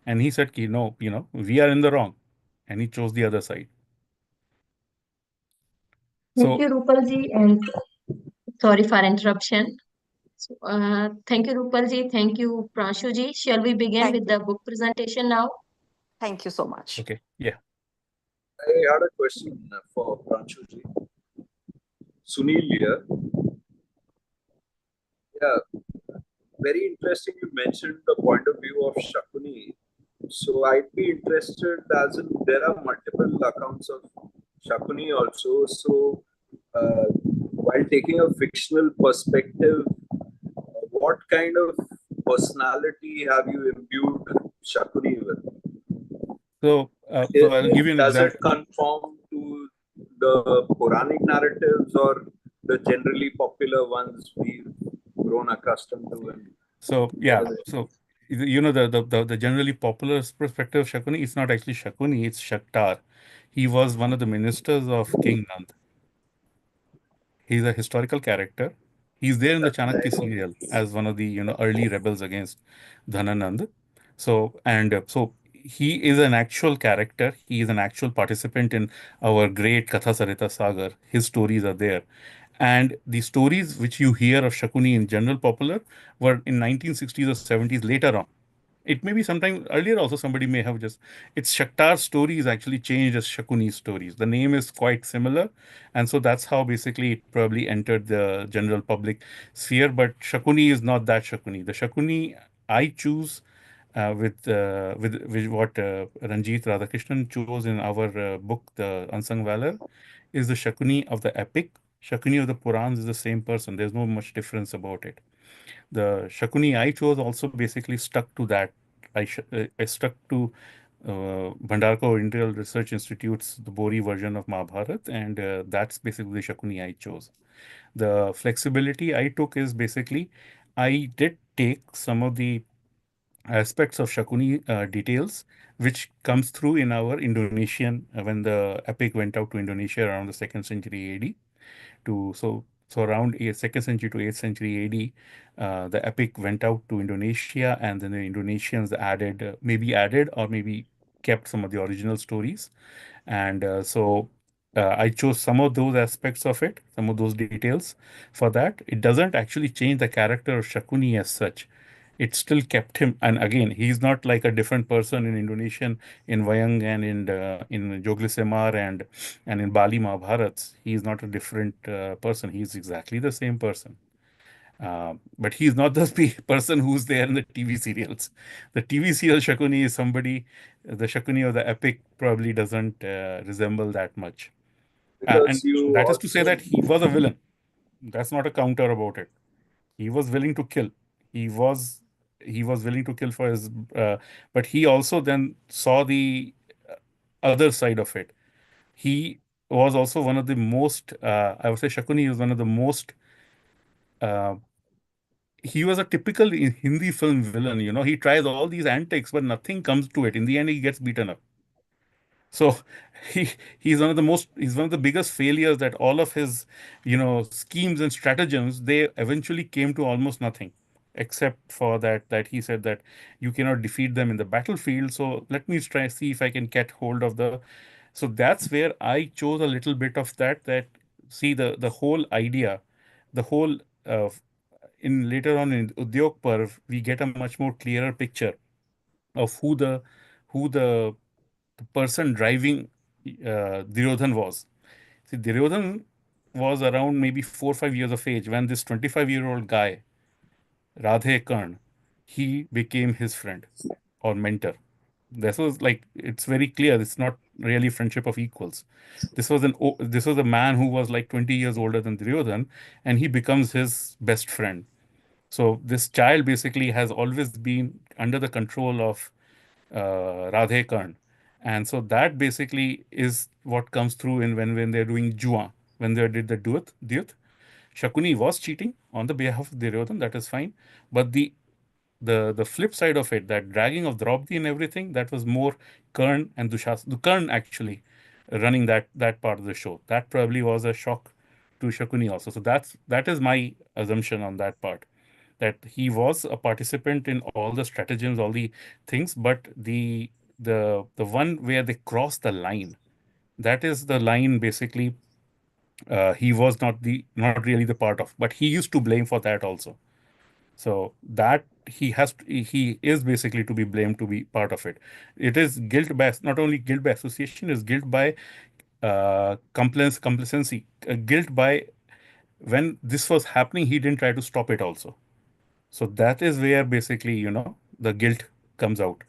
and he said, no, we are in the wrong, and he chose the other side. Thank So you, Rupalji, and sorry for interruption. So, thank you, Rupalji. Thank you, Pranshuji. Shall we begin thank with you. the book presentation now? Thank you so much. okay, yeah. I had a question for Pranshuji. Sunil here. Yeah, very interesting. You mentioned the point of view of Shakuni. So I'd be interested, as in there are multiple accounts of Shakuni also. So while taking a fictional perspective, what kind of personality have you imbued Shakuni with? So I'll give you an Does it example. conform to the Puranic narratives or the generally popular ones we've grown accustomed to? And So what yeah, are they? so the generally popular perspective of Shakuni is not actually Shakuni, it's Shaktar. He was one of the ministers of King Nand. He's a historical character. He's there in the Chanakya Right. serial as one of the early rebels against Dhananand. So he is an actual character. He is an actual participant in our great Katha Sarita Sagar. His stories are there. And the stories which you hear of Shakuni in general popular were in 1960s or 70s later on. It may be sometime earlier also somebody may have just it's Shaktar's story is actually changed as Shakuni's stories. The name is quite similar, and so that's how basically it probably entered the general public sphere. But Shakuni is not that Shakuni. The Shakuni I choose with what Ranjit Radhakrishnan chose in our book, The Unsung Valor, is the Shakuni of the epic. Shakuni of the Purans is the same person. There's no much difference about it. The Shakuni I chose also basically stuck to that. I stuck to Bhandarkar Oriental Research Institute's the Bori version of Mahabharata, and that's basically the Shakuni I chose. The flexibility I took is basically I did take some of the aspects of Shakuni details, which comes through in our Indonesian when the epic went out to Indonesia around the second century AD to so around second century to 8th century AD, the epic went out to Indonesia, and then the Indonesians added, maybe added or maybe kept some of the original stories, and I chose some of those aspects of it, some of those details for that. It doesn't actually change the character of Shakuni as such. It still kept him, and again, he's not like a different person in Indonesian, in Wayang and in Jogli and in Bali Mahabharats. He's not a different person. He's exactly the same person. But he's not the person who's there in the TV serials. The TV serial Shakuni is somebody, the Shakuni of the epic probably doesn't resemble that much. And Because you that is to say also that he was a villain. That's not a counter about it. He was willing to kill. He was he was willing to kill for his, uh, but he also then saw the other side of it. He was also one of the most, I would say, Shakuni is one of the most. Uh, he was a typical Hindi film villain. He tries all these antics, but nothing comes to it. In the end, he gets beaten up. So he he's one of the biggest failures, that all of his schemes and stratagems, they eventually came to almost nothing, except for that he said that you cannot defeat them in the battlefield, so let me try see if I can get hold of the. So that's where I chose a little bit of that see the whole idea, the whole uh, in later on in Udyog Parv we get a much more clearer picture of who the person driving Duryodhan was. See, Duryodhan was around maybe 4 or 5 years of age when this 25-year-old guy, Radhe Karn, he became his friend or mentor. This was like, it's very clear. It's not really friendship of equals. This was a man who was like 20 years older than Duryodhan, and he becomes his best friend. So this child basically has always been under the control of Radhe Karn. And so that basically is what comes through in when they're doing Jua, when they did the Dyut. Shakuni was cheating on the behalf of Duryodhan, that is fine. But the flip side of it, that dragging of Draupadi and everything, that was more Karn and Karn actually running that part of the show. That probably was a shock to Shakuni also. So that is my assumption on that part, that he was a participant in all the stratagems, all the things, but the one where they cross the line, that is the line basically. He was not really the part of, but he used to blame for that also. So that he is basically to be blamed to be part of it. It is guilt by, not only guilt by association, is guilt by complacency, guilt by when this was happening, he didn't try to stop it also. So that is where basically, the guilt comes out.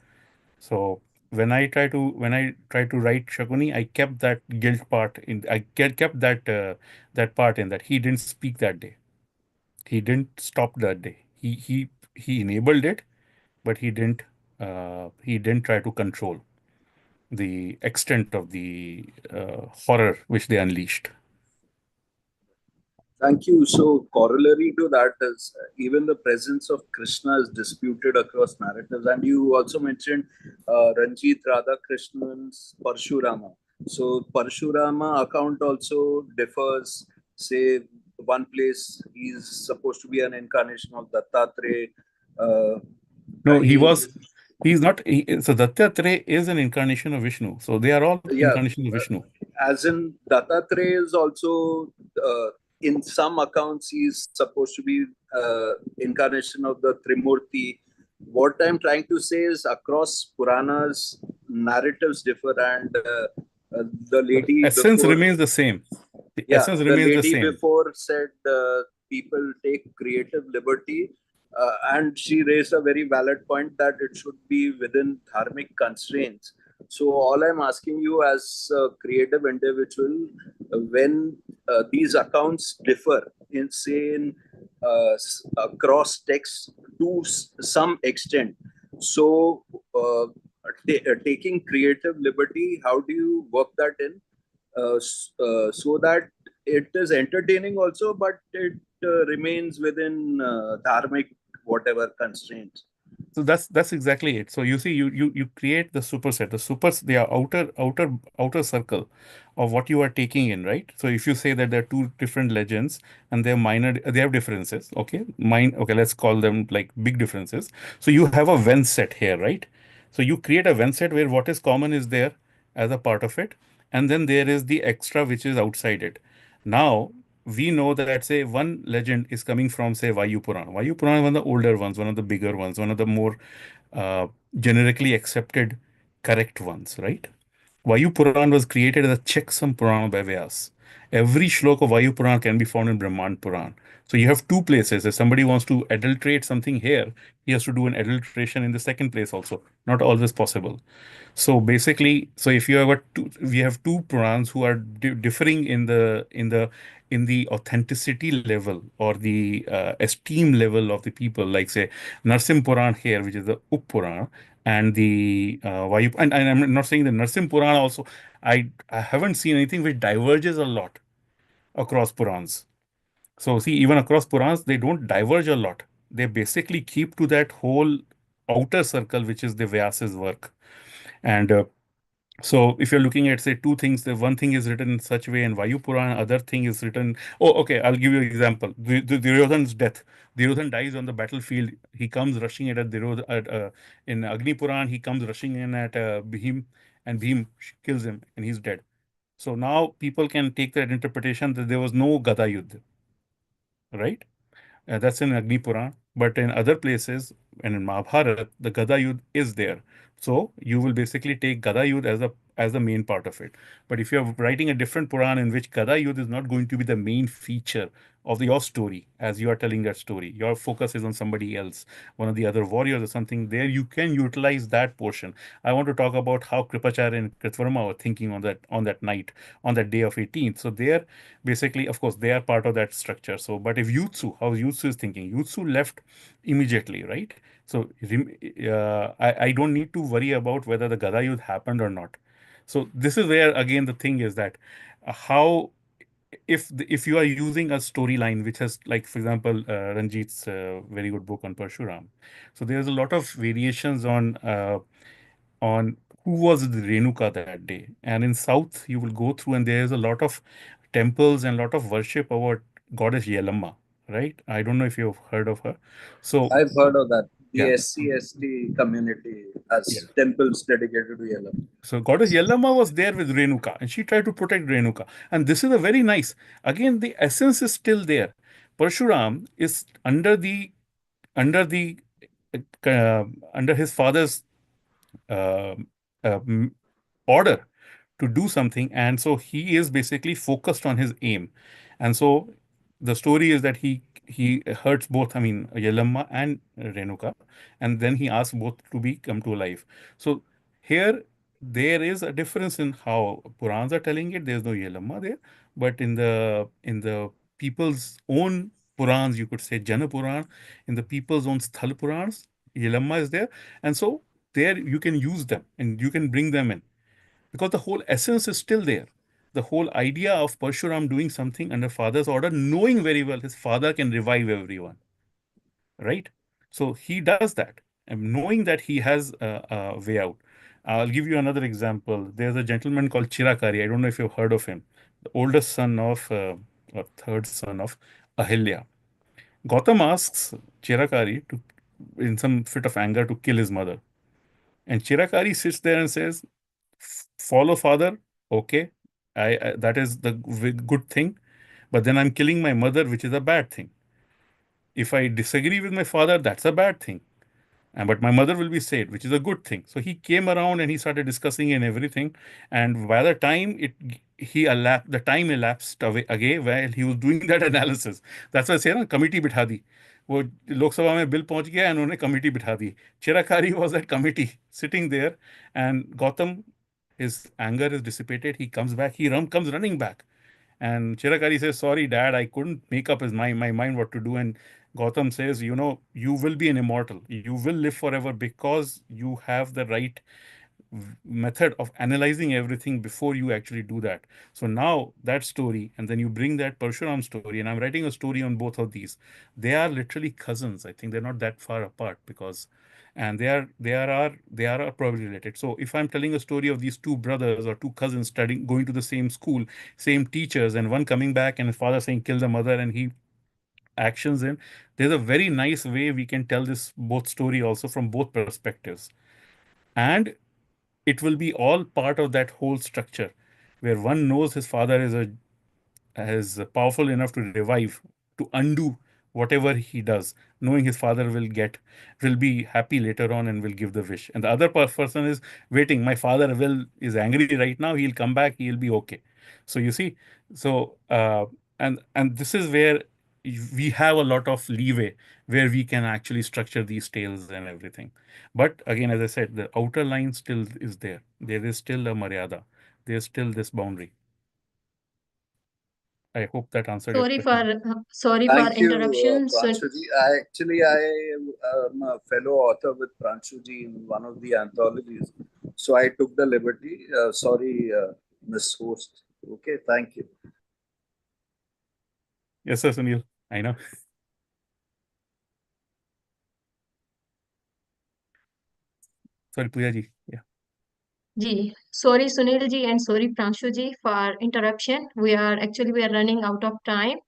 So when I try to write Shakuni, I kept that guilt part in. I kept that part in, that he didn't speak that day. He didn't stop that day. He enabled it, but he didn't try to control the extent of the horror which they unleashed. Thank you. So, corollary to that is even the presence of Krishna is disputed across narratives. And you also mentioned Ranjit Radhakrishnan's Parshurama. So, Parshurama account also differs. Say, one place he's supposed to be an incarnation of Dattatreya. Uh, No, Kahin, he's not. So Dattatreya is an incarnation of Vishnu. So they are all yeah, incarnations of Vishnu. as in Dattatreya is also in some accounts he's supposed to be incarnation of the Trimurti. What I'm trying to say is across Puranas narratives differ, and the But lady essence before, remains the same. The yeah, essence the remains the lady same. before said people take creative liberty, and she raised a very valid point that it should be within dharmic constraints. So all I'm asking you as a creative individual, when these accounts differ in say in across text to some extent, so taking creative liberty, how do you work that in so that it is entertaining also, but it remains within dharmic whatever constraints. So that's exactly it. So you see, you create the superset, the outer circle of what you are taking in, right? So if you say that there are two different legends and they have differences, okay, okay, let's call them like big differences. So you have a Venn set here, right? So you create a Venn set where what is common is there as a part of it, and then there is the extra which is outside it. Now we know that, say, one legend is coming from, say, Vayu Purana. Vayu Purana is one of the older ones, one of the bigger ones, one of the more uh, generically accepted correct ones, right? Vayu Purana was created as a checksum Purana by Vyas. Every shlok of Vayu Purana can be found in Brahman Purana. So you have two places. If somebody wants to adulterate something here, he has to do an adulteration in the second place also. Not always possible. So basically, so if you have got two, we have two Purans who are differing in the authenticity level or the esteem level of the people. Like say Narsim Puran here, which is the Up Puran, and the Vayu. And I'm not saying the Narsim Puran also. I haven't seen anything which diverges a lot across Purans. So see, even across Purans, they don't diverge a lot. They basically keep to that whole outer circle, which is the Vyas's work. And so if you're looking at say two things, the one thing is written in such way, and Vayu Puran, other thing is written. Oh, okay, I'll give you an example. Duryodhana's death. Duryodhan dies on the battlefield. He comes rushing in at in Agni Puran. He comes rushing in at Bhim, and Bhim kills him, and he's dead. So now people can take that interpretation that there was no Gada Yuddha, right? That's in Agni Puran. But in other places, and in Mahabharata, the Gada Yudh is there. So you will basically take Gada Yudh as the main part of it. But if you're writing a different Puran in which Gada Yudh is not going to be the main feature of your story, as you are telling that story, your focus is on somebody else, one of the other warriors or something, there you can utilize that portion. I want to talk about how Kripacharya and Kritvarma were thinking on that night, on that day of 18th. So there, basically, of course, they are part of that structure. So, but if how Yutsu is thinking, Yutsu left immediately, right? So, I don't need to worry about whether the Gada Yuddha happened or not. So, this is where again the thing is that how if you are using a storyline which has, like for example, Ranjit's very good book on Parshuram. So there's a lot of variations on who was the Renuka that day. And in South, you will go through and there's a lot of temples and a lot of worship about goddess Yelamma, right? I don't know if you've heard of her. So, I've heard of that. The yeah, SC/ST community yeah. has temples dedicated to Yellow. So goddess Yellamma was there with Renuka and she tried to protect Renuka. And this is a very nice, again, the essence is still there. Parshuram is under the uh, under his father's uh, m- order to do something, and so he is basically focused on his aim. And so the story is that he hurts both, I mean Yelamma and Renuka, and then he asks both to be come to life. So here there is a difference in how Purans are telling it. There's no Yelamma there, but in the people's own Purans, you could say Jana Puran, in the people's own Sthal Purans, Yelamma is there. And so there you can use them and you can bring them in because the whole essence is still there. The whole idea of Parshuram doing something under father's order, knowing very well his father can revive everyone, right? So he does that, and knowing that he has a way out. I'll give you another example. There's a gentleman called Chirakari. I don't know if you've heard of him. The oldest son of, or third son of Ahilya. Gautam asks Chirakari to, in some fit of anger, to kill his mother. And Chirakari sits there and says, Follow father, okay, that is the good thing, but then I'm killing my mother, which is a bad thing. If I disagree with my father, that's a bad thing. And but my mother will be saved, which is a good thing. So he came around and he started discussing and everything. And by the time the time elapsed away again while he was doing that analysis. That's why I say ना committee बिठा दी. वो लोकसभा में bill पहुंच गया and उन्होंने committee बिठा दी. Chirakari was that committee sitting there, and Gautam, his anger is dissipated. He comes back. Comes running back. And Chirakari says, Sorry, dad, I couldn't make up my mind what to do. And Gautam says, You will be an immortal. You will live forever because you have the right method of analyzing everything before you actually do that. So now that story, and then you bring that Parshuram story, and I'm writing a story on both of these. They are literally cousins. I think they're not that far apart because, and they are probably related. So if I'm telling a story of these two brothers or two cousins studying, going to the same school, same teachers, and one coming back and his father saying kill the mother, and he actions in, there's a very nice way we can tell this both story also from both perspectives. And it will be all part of that whole structure where one knows his father is powerful enough to revive, to undo whatever he does, knowing his father will be happy later on and will give the wish. And the other person is waiting. My father is angry right now. He'll come back. He'll be okay. So you see, so and this is where we have a lot of leeway where we can actually structure these tales and everything. But again, as I said, the outer line still is there. There is still a maryada. There's still this boundary. I hope that answered your question. Sorry for Thank you, interruption. So Pranshuji. I am a fellow author with Pranshuji in one of the anthologies, so I took the liberty. Sorry, Miss Host. Okay, thank you. Yes, sir, Sunil. I know. Sorry, Pooja ji. Yeah. Ji, sorry Sunil ji and sorry Pranshu ji for interruption. We are running out of time.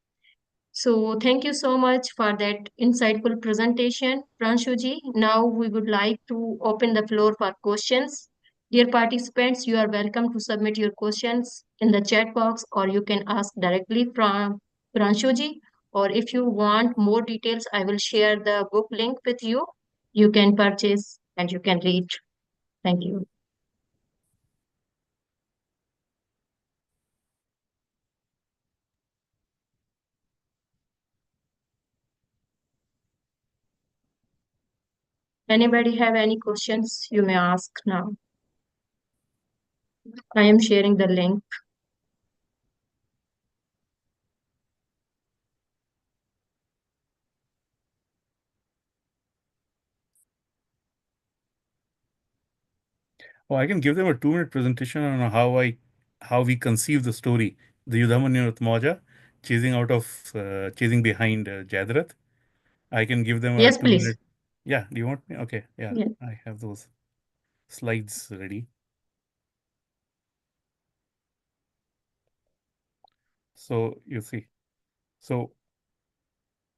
So thank you so much for that insightful presentation, Pranshu ji. Now we would like to open the floor for questions. Dear participants, you are welcome to submit your questions in the chat box, or you can ask directly from Pranshu ji. Or if you want more details, I will share the book link with you. You can purchase and you can read. Thank you. Anybody have any questions? You may ask now. I am sharing the link. Oh, I can give them a 2-minute presentation on how we conceive the story, the Yudhamanyu and Uttamauja chasing behind Jadarath. I can give them a Yes, 2-minute. please. Yeah, do you want me? Okay, yeah, Yeah. I have those slides ready. So you see. So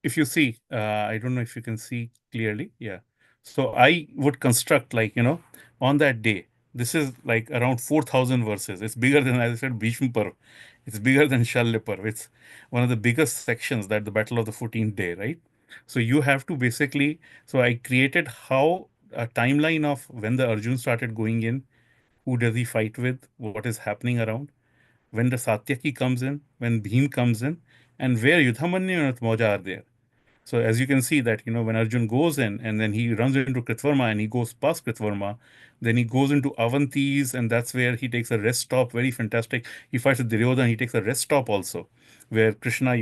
if you see, I don't know if you can see clearly. Yeah. So I would construct on that day. This is like around 4,000 verses. It's bigger than, as I said, Bhishma Parv. It's bigger than Shalya Parv. It's one of the biggest sections, that the Battle of the 14th Day, right? So you have to basically. So I created how a timeline of when the Arjun started going in, who does he fight with, what is happening around, when the Satyaki comes in, when Bhim comes in, and where Yudhamanyu and Uttamauja are there. So as you can see that, when Arjun goes in and then he runs into Kritvarma and he goes past Kritvarma, then he goes into Avantis and that's where he takes a rest stop. Very fantastic. He fights with Duryodhana. He takes a rest stop also, where Krishna,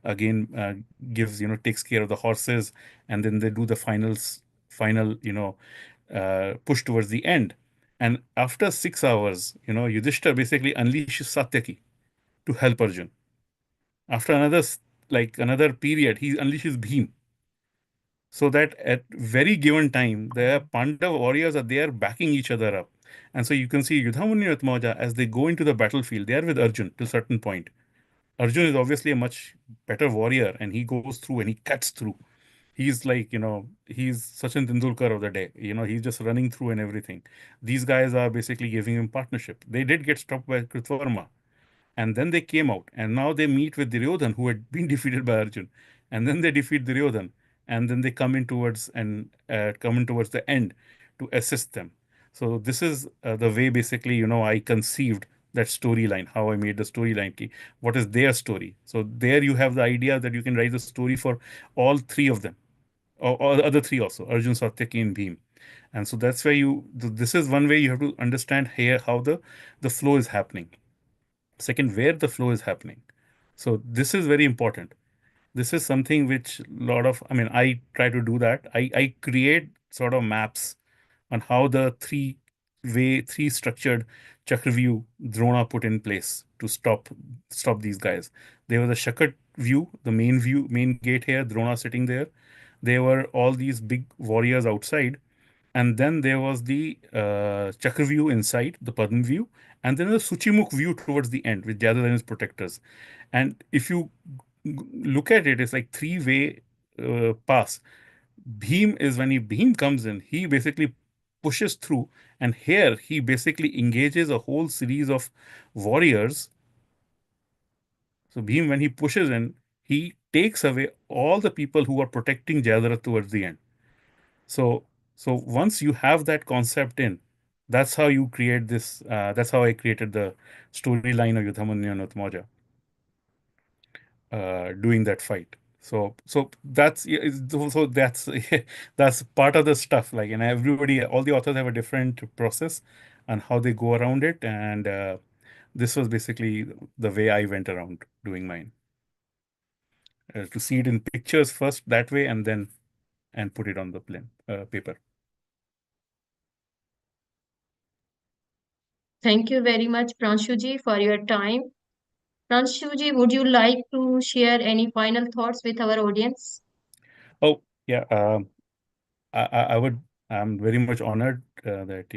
again gives, takes care of the horses, and then they do the final, push towards the end. And after 6 hours, Yudhishthir basically unleashes Satyaki to help Arjun. After another period, he unleashes Bhim, so that at very given time, the Pandav warriors are there backing each other up. And so you can see Yudhamanyu and Uttamauja, as they go into the battlefield, they are with Arjun till certain point. Arjun is obviously a much better warrior, and he goes through and he cuts through. He's like, he's Sachin Tendulkar of the day. He's just running through and everything. These guys are basically giving him partnership. They did get stopped by Kritvarma, and then they came out, and now they meet with Duryodhan, who had been defeated by Arjun, and then they defeat Duryodhan, and then they come in towards the end to assist them. So this is the way basically I conceived that storyline, how I made the storyline key. What is their story? So there you have the idea that you can write the story for all three of them, or the other three also, Arjun, Satyaki, and Bhim. And so that's where this is one way you have to understand here how the flow is happening. Second, where the flow is happening. So this is very important. This is something which I try to do that. I create sort of maps on how the three structured Chakravyuh Drona put in place to stop these guys. There was a Shakat view, the main gate here, Drona sitting there. There were all these big warriors outside, and then there was the Chakravyuh inside, the Padma view, and then the Suchimukh view towards the end with Jadhav and his protectors. And if you look at it, it's like three-way pass. When Bhim comes in, he basically pushes through, and here he basically engages a whole series of warriors. So Bhim, when he pushes in, he takes away all the people who are protecting Jadhav towards the end. So, so once you have that concept in, that's how you create this. That's how I created the storyline of Yudhamanyu and Uttamauja doing that fight. So that's so that's that's part of the stuff. Like, and everybody, all the authors have a different process on how they go around it, and this was basically the way I went around doing mine. To see it in pictures first that way, and then and put it on the paper. Thank you very much, Pranshuji, for your time. Pranshuji, would you like to share any final thoughts with our audience? Oh, yeah. I would. I'm very much honored that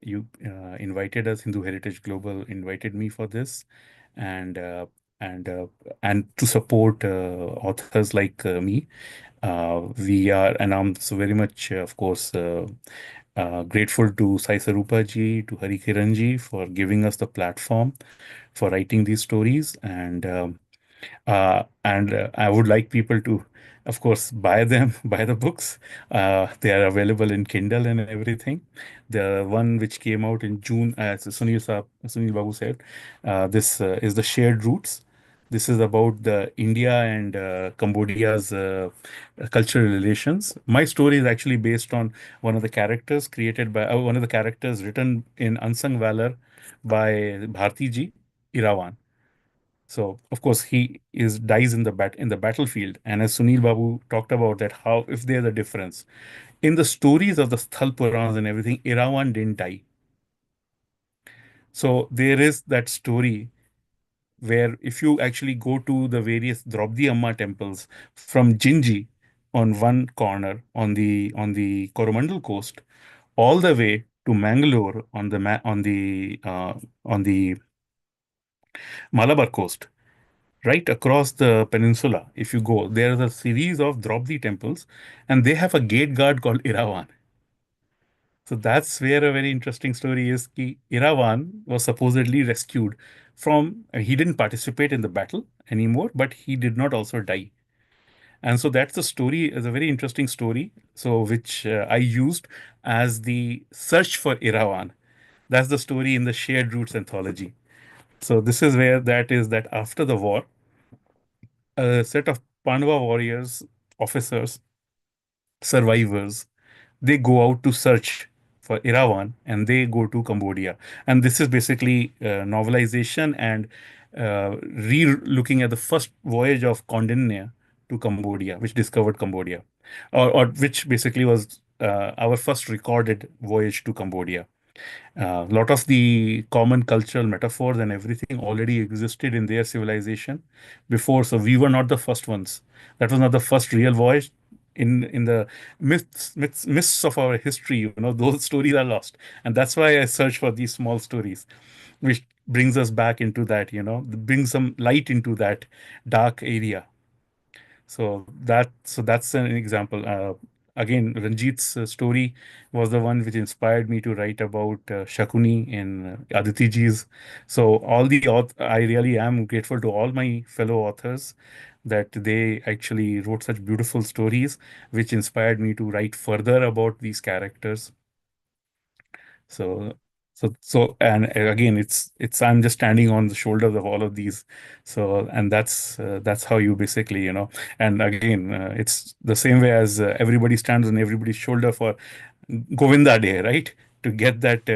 you invited us. Hindu Heritage Global invited me for this, and uh, and uh, and to support authors like me. We are, and I'm so very much, of course, grateful to Sai Sarupa ji, to Hari Kiran ji for giving us the platform for writing these stories, and I would like people to, of course, buy them, buy the books. They are available in Kindle and everything. The one which came out in June, as Sunil Babu said, this is the Shared Roots. This is about the India and Cambodia's cultural relations. My story is actually based on one of the characters created by one of the characters written in Unsung Valor by Bharti ji, Iravan. So of course he is dies in the battlefield, and as Sunil Babu talked about that, how if there's a difference in the stories of the Sthal Purans and everything, Iravan didn't die. So there is that story where if you actually go to the various Draupadi Amma temples from Jinji on one corner on the Coromandel coast, all the way to Mangalore on the Malabar coast, right across the peninsula, if you go, there is a series of Draupadi temples, and they have a gate guard called Iravan. So that's where a very interesting story is. Ki Iravan was supposedly rescued from, he didn't participate in the battle anymore, but he did not also die. And so that's the story, is a very interesting story. So, which I used as the search for Iravan. That's the story in the Shared Roots anthology. So, this is where that is that after the war, a set of Pandava warriors, officers, survivors, they go out to search for Iravan and they go to Cambodia. And this is basically novelization and re-looking at the first voyage of Condé to Cambodia, which discovered Cambodia, or which basically was our first recorded voyage to Cambodia. A lot of the common cultural metaphors and everything already existed in their civilization before, so we were not the first ones. That was not the first real voyage. In the myths of our history, those stories are lost, and that's why I search for these small stories, which brings us back into that, brings some light into that dark area. So that's an example. Again, Ranjit's story was the one which inspired me to write about Shakuni in Aditi ji's. So I really am grateful to all my fellow authors that they actually wrote such beautiful stories, which inspired me to write further about these characters. So, and again, it's I'm just standing on the shoulders of all of these. So, and that's how you basically, and again, it's the same way as everybody stands on everybody's shoulder for Govinda Day, right? To get that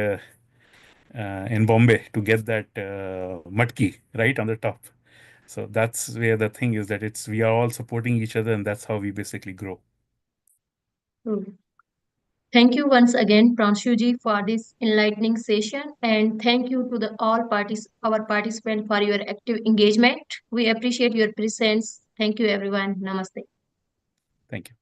in Bombay, to get that matki right on the top. So that's where the thing is, that it's we are all supporting each other, and that's how we basically grow. Hmm. Thank you once again, Pranshuji, for this enlightening session, and thank you to our participants for your active engagement. We appreciate your presence. Thank you, everyone. Namaste. Thank you.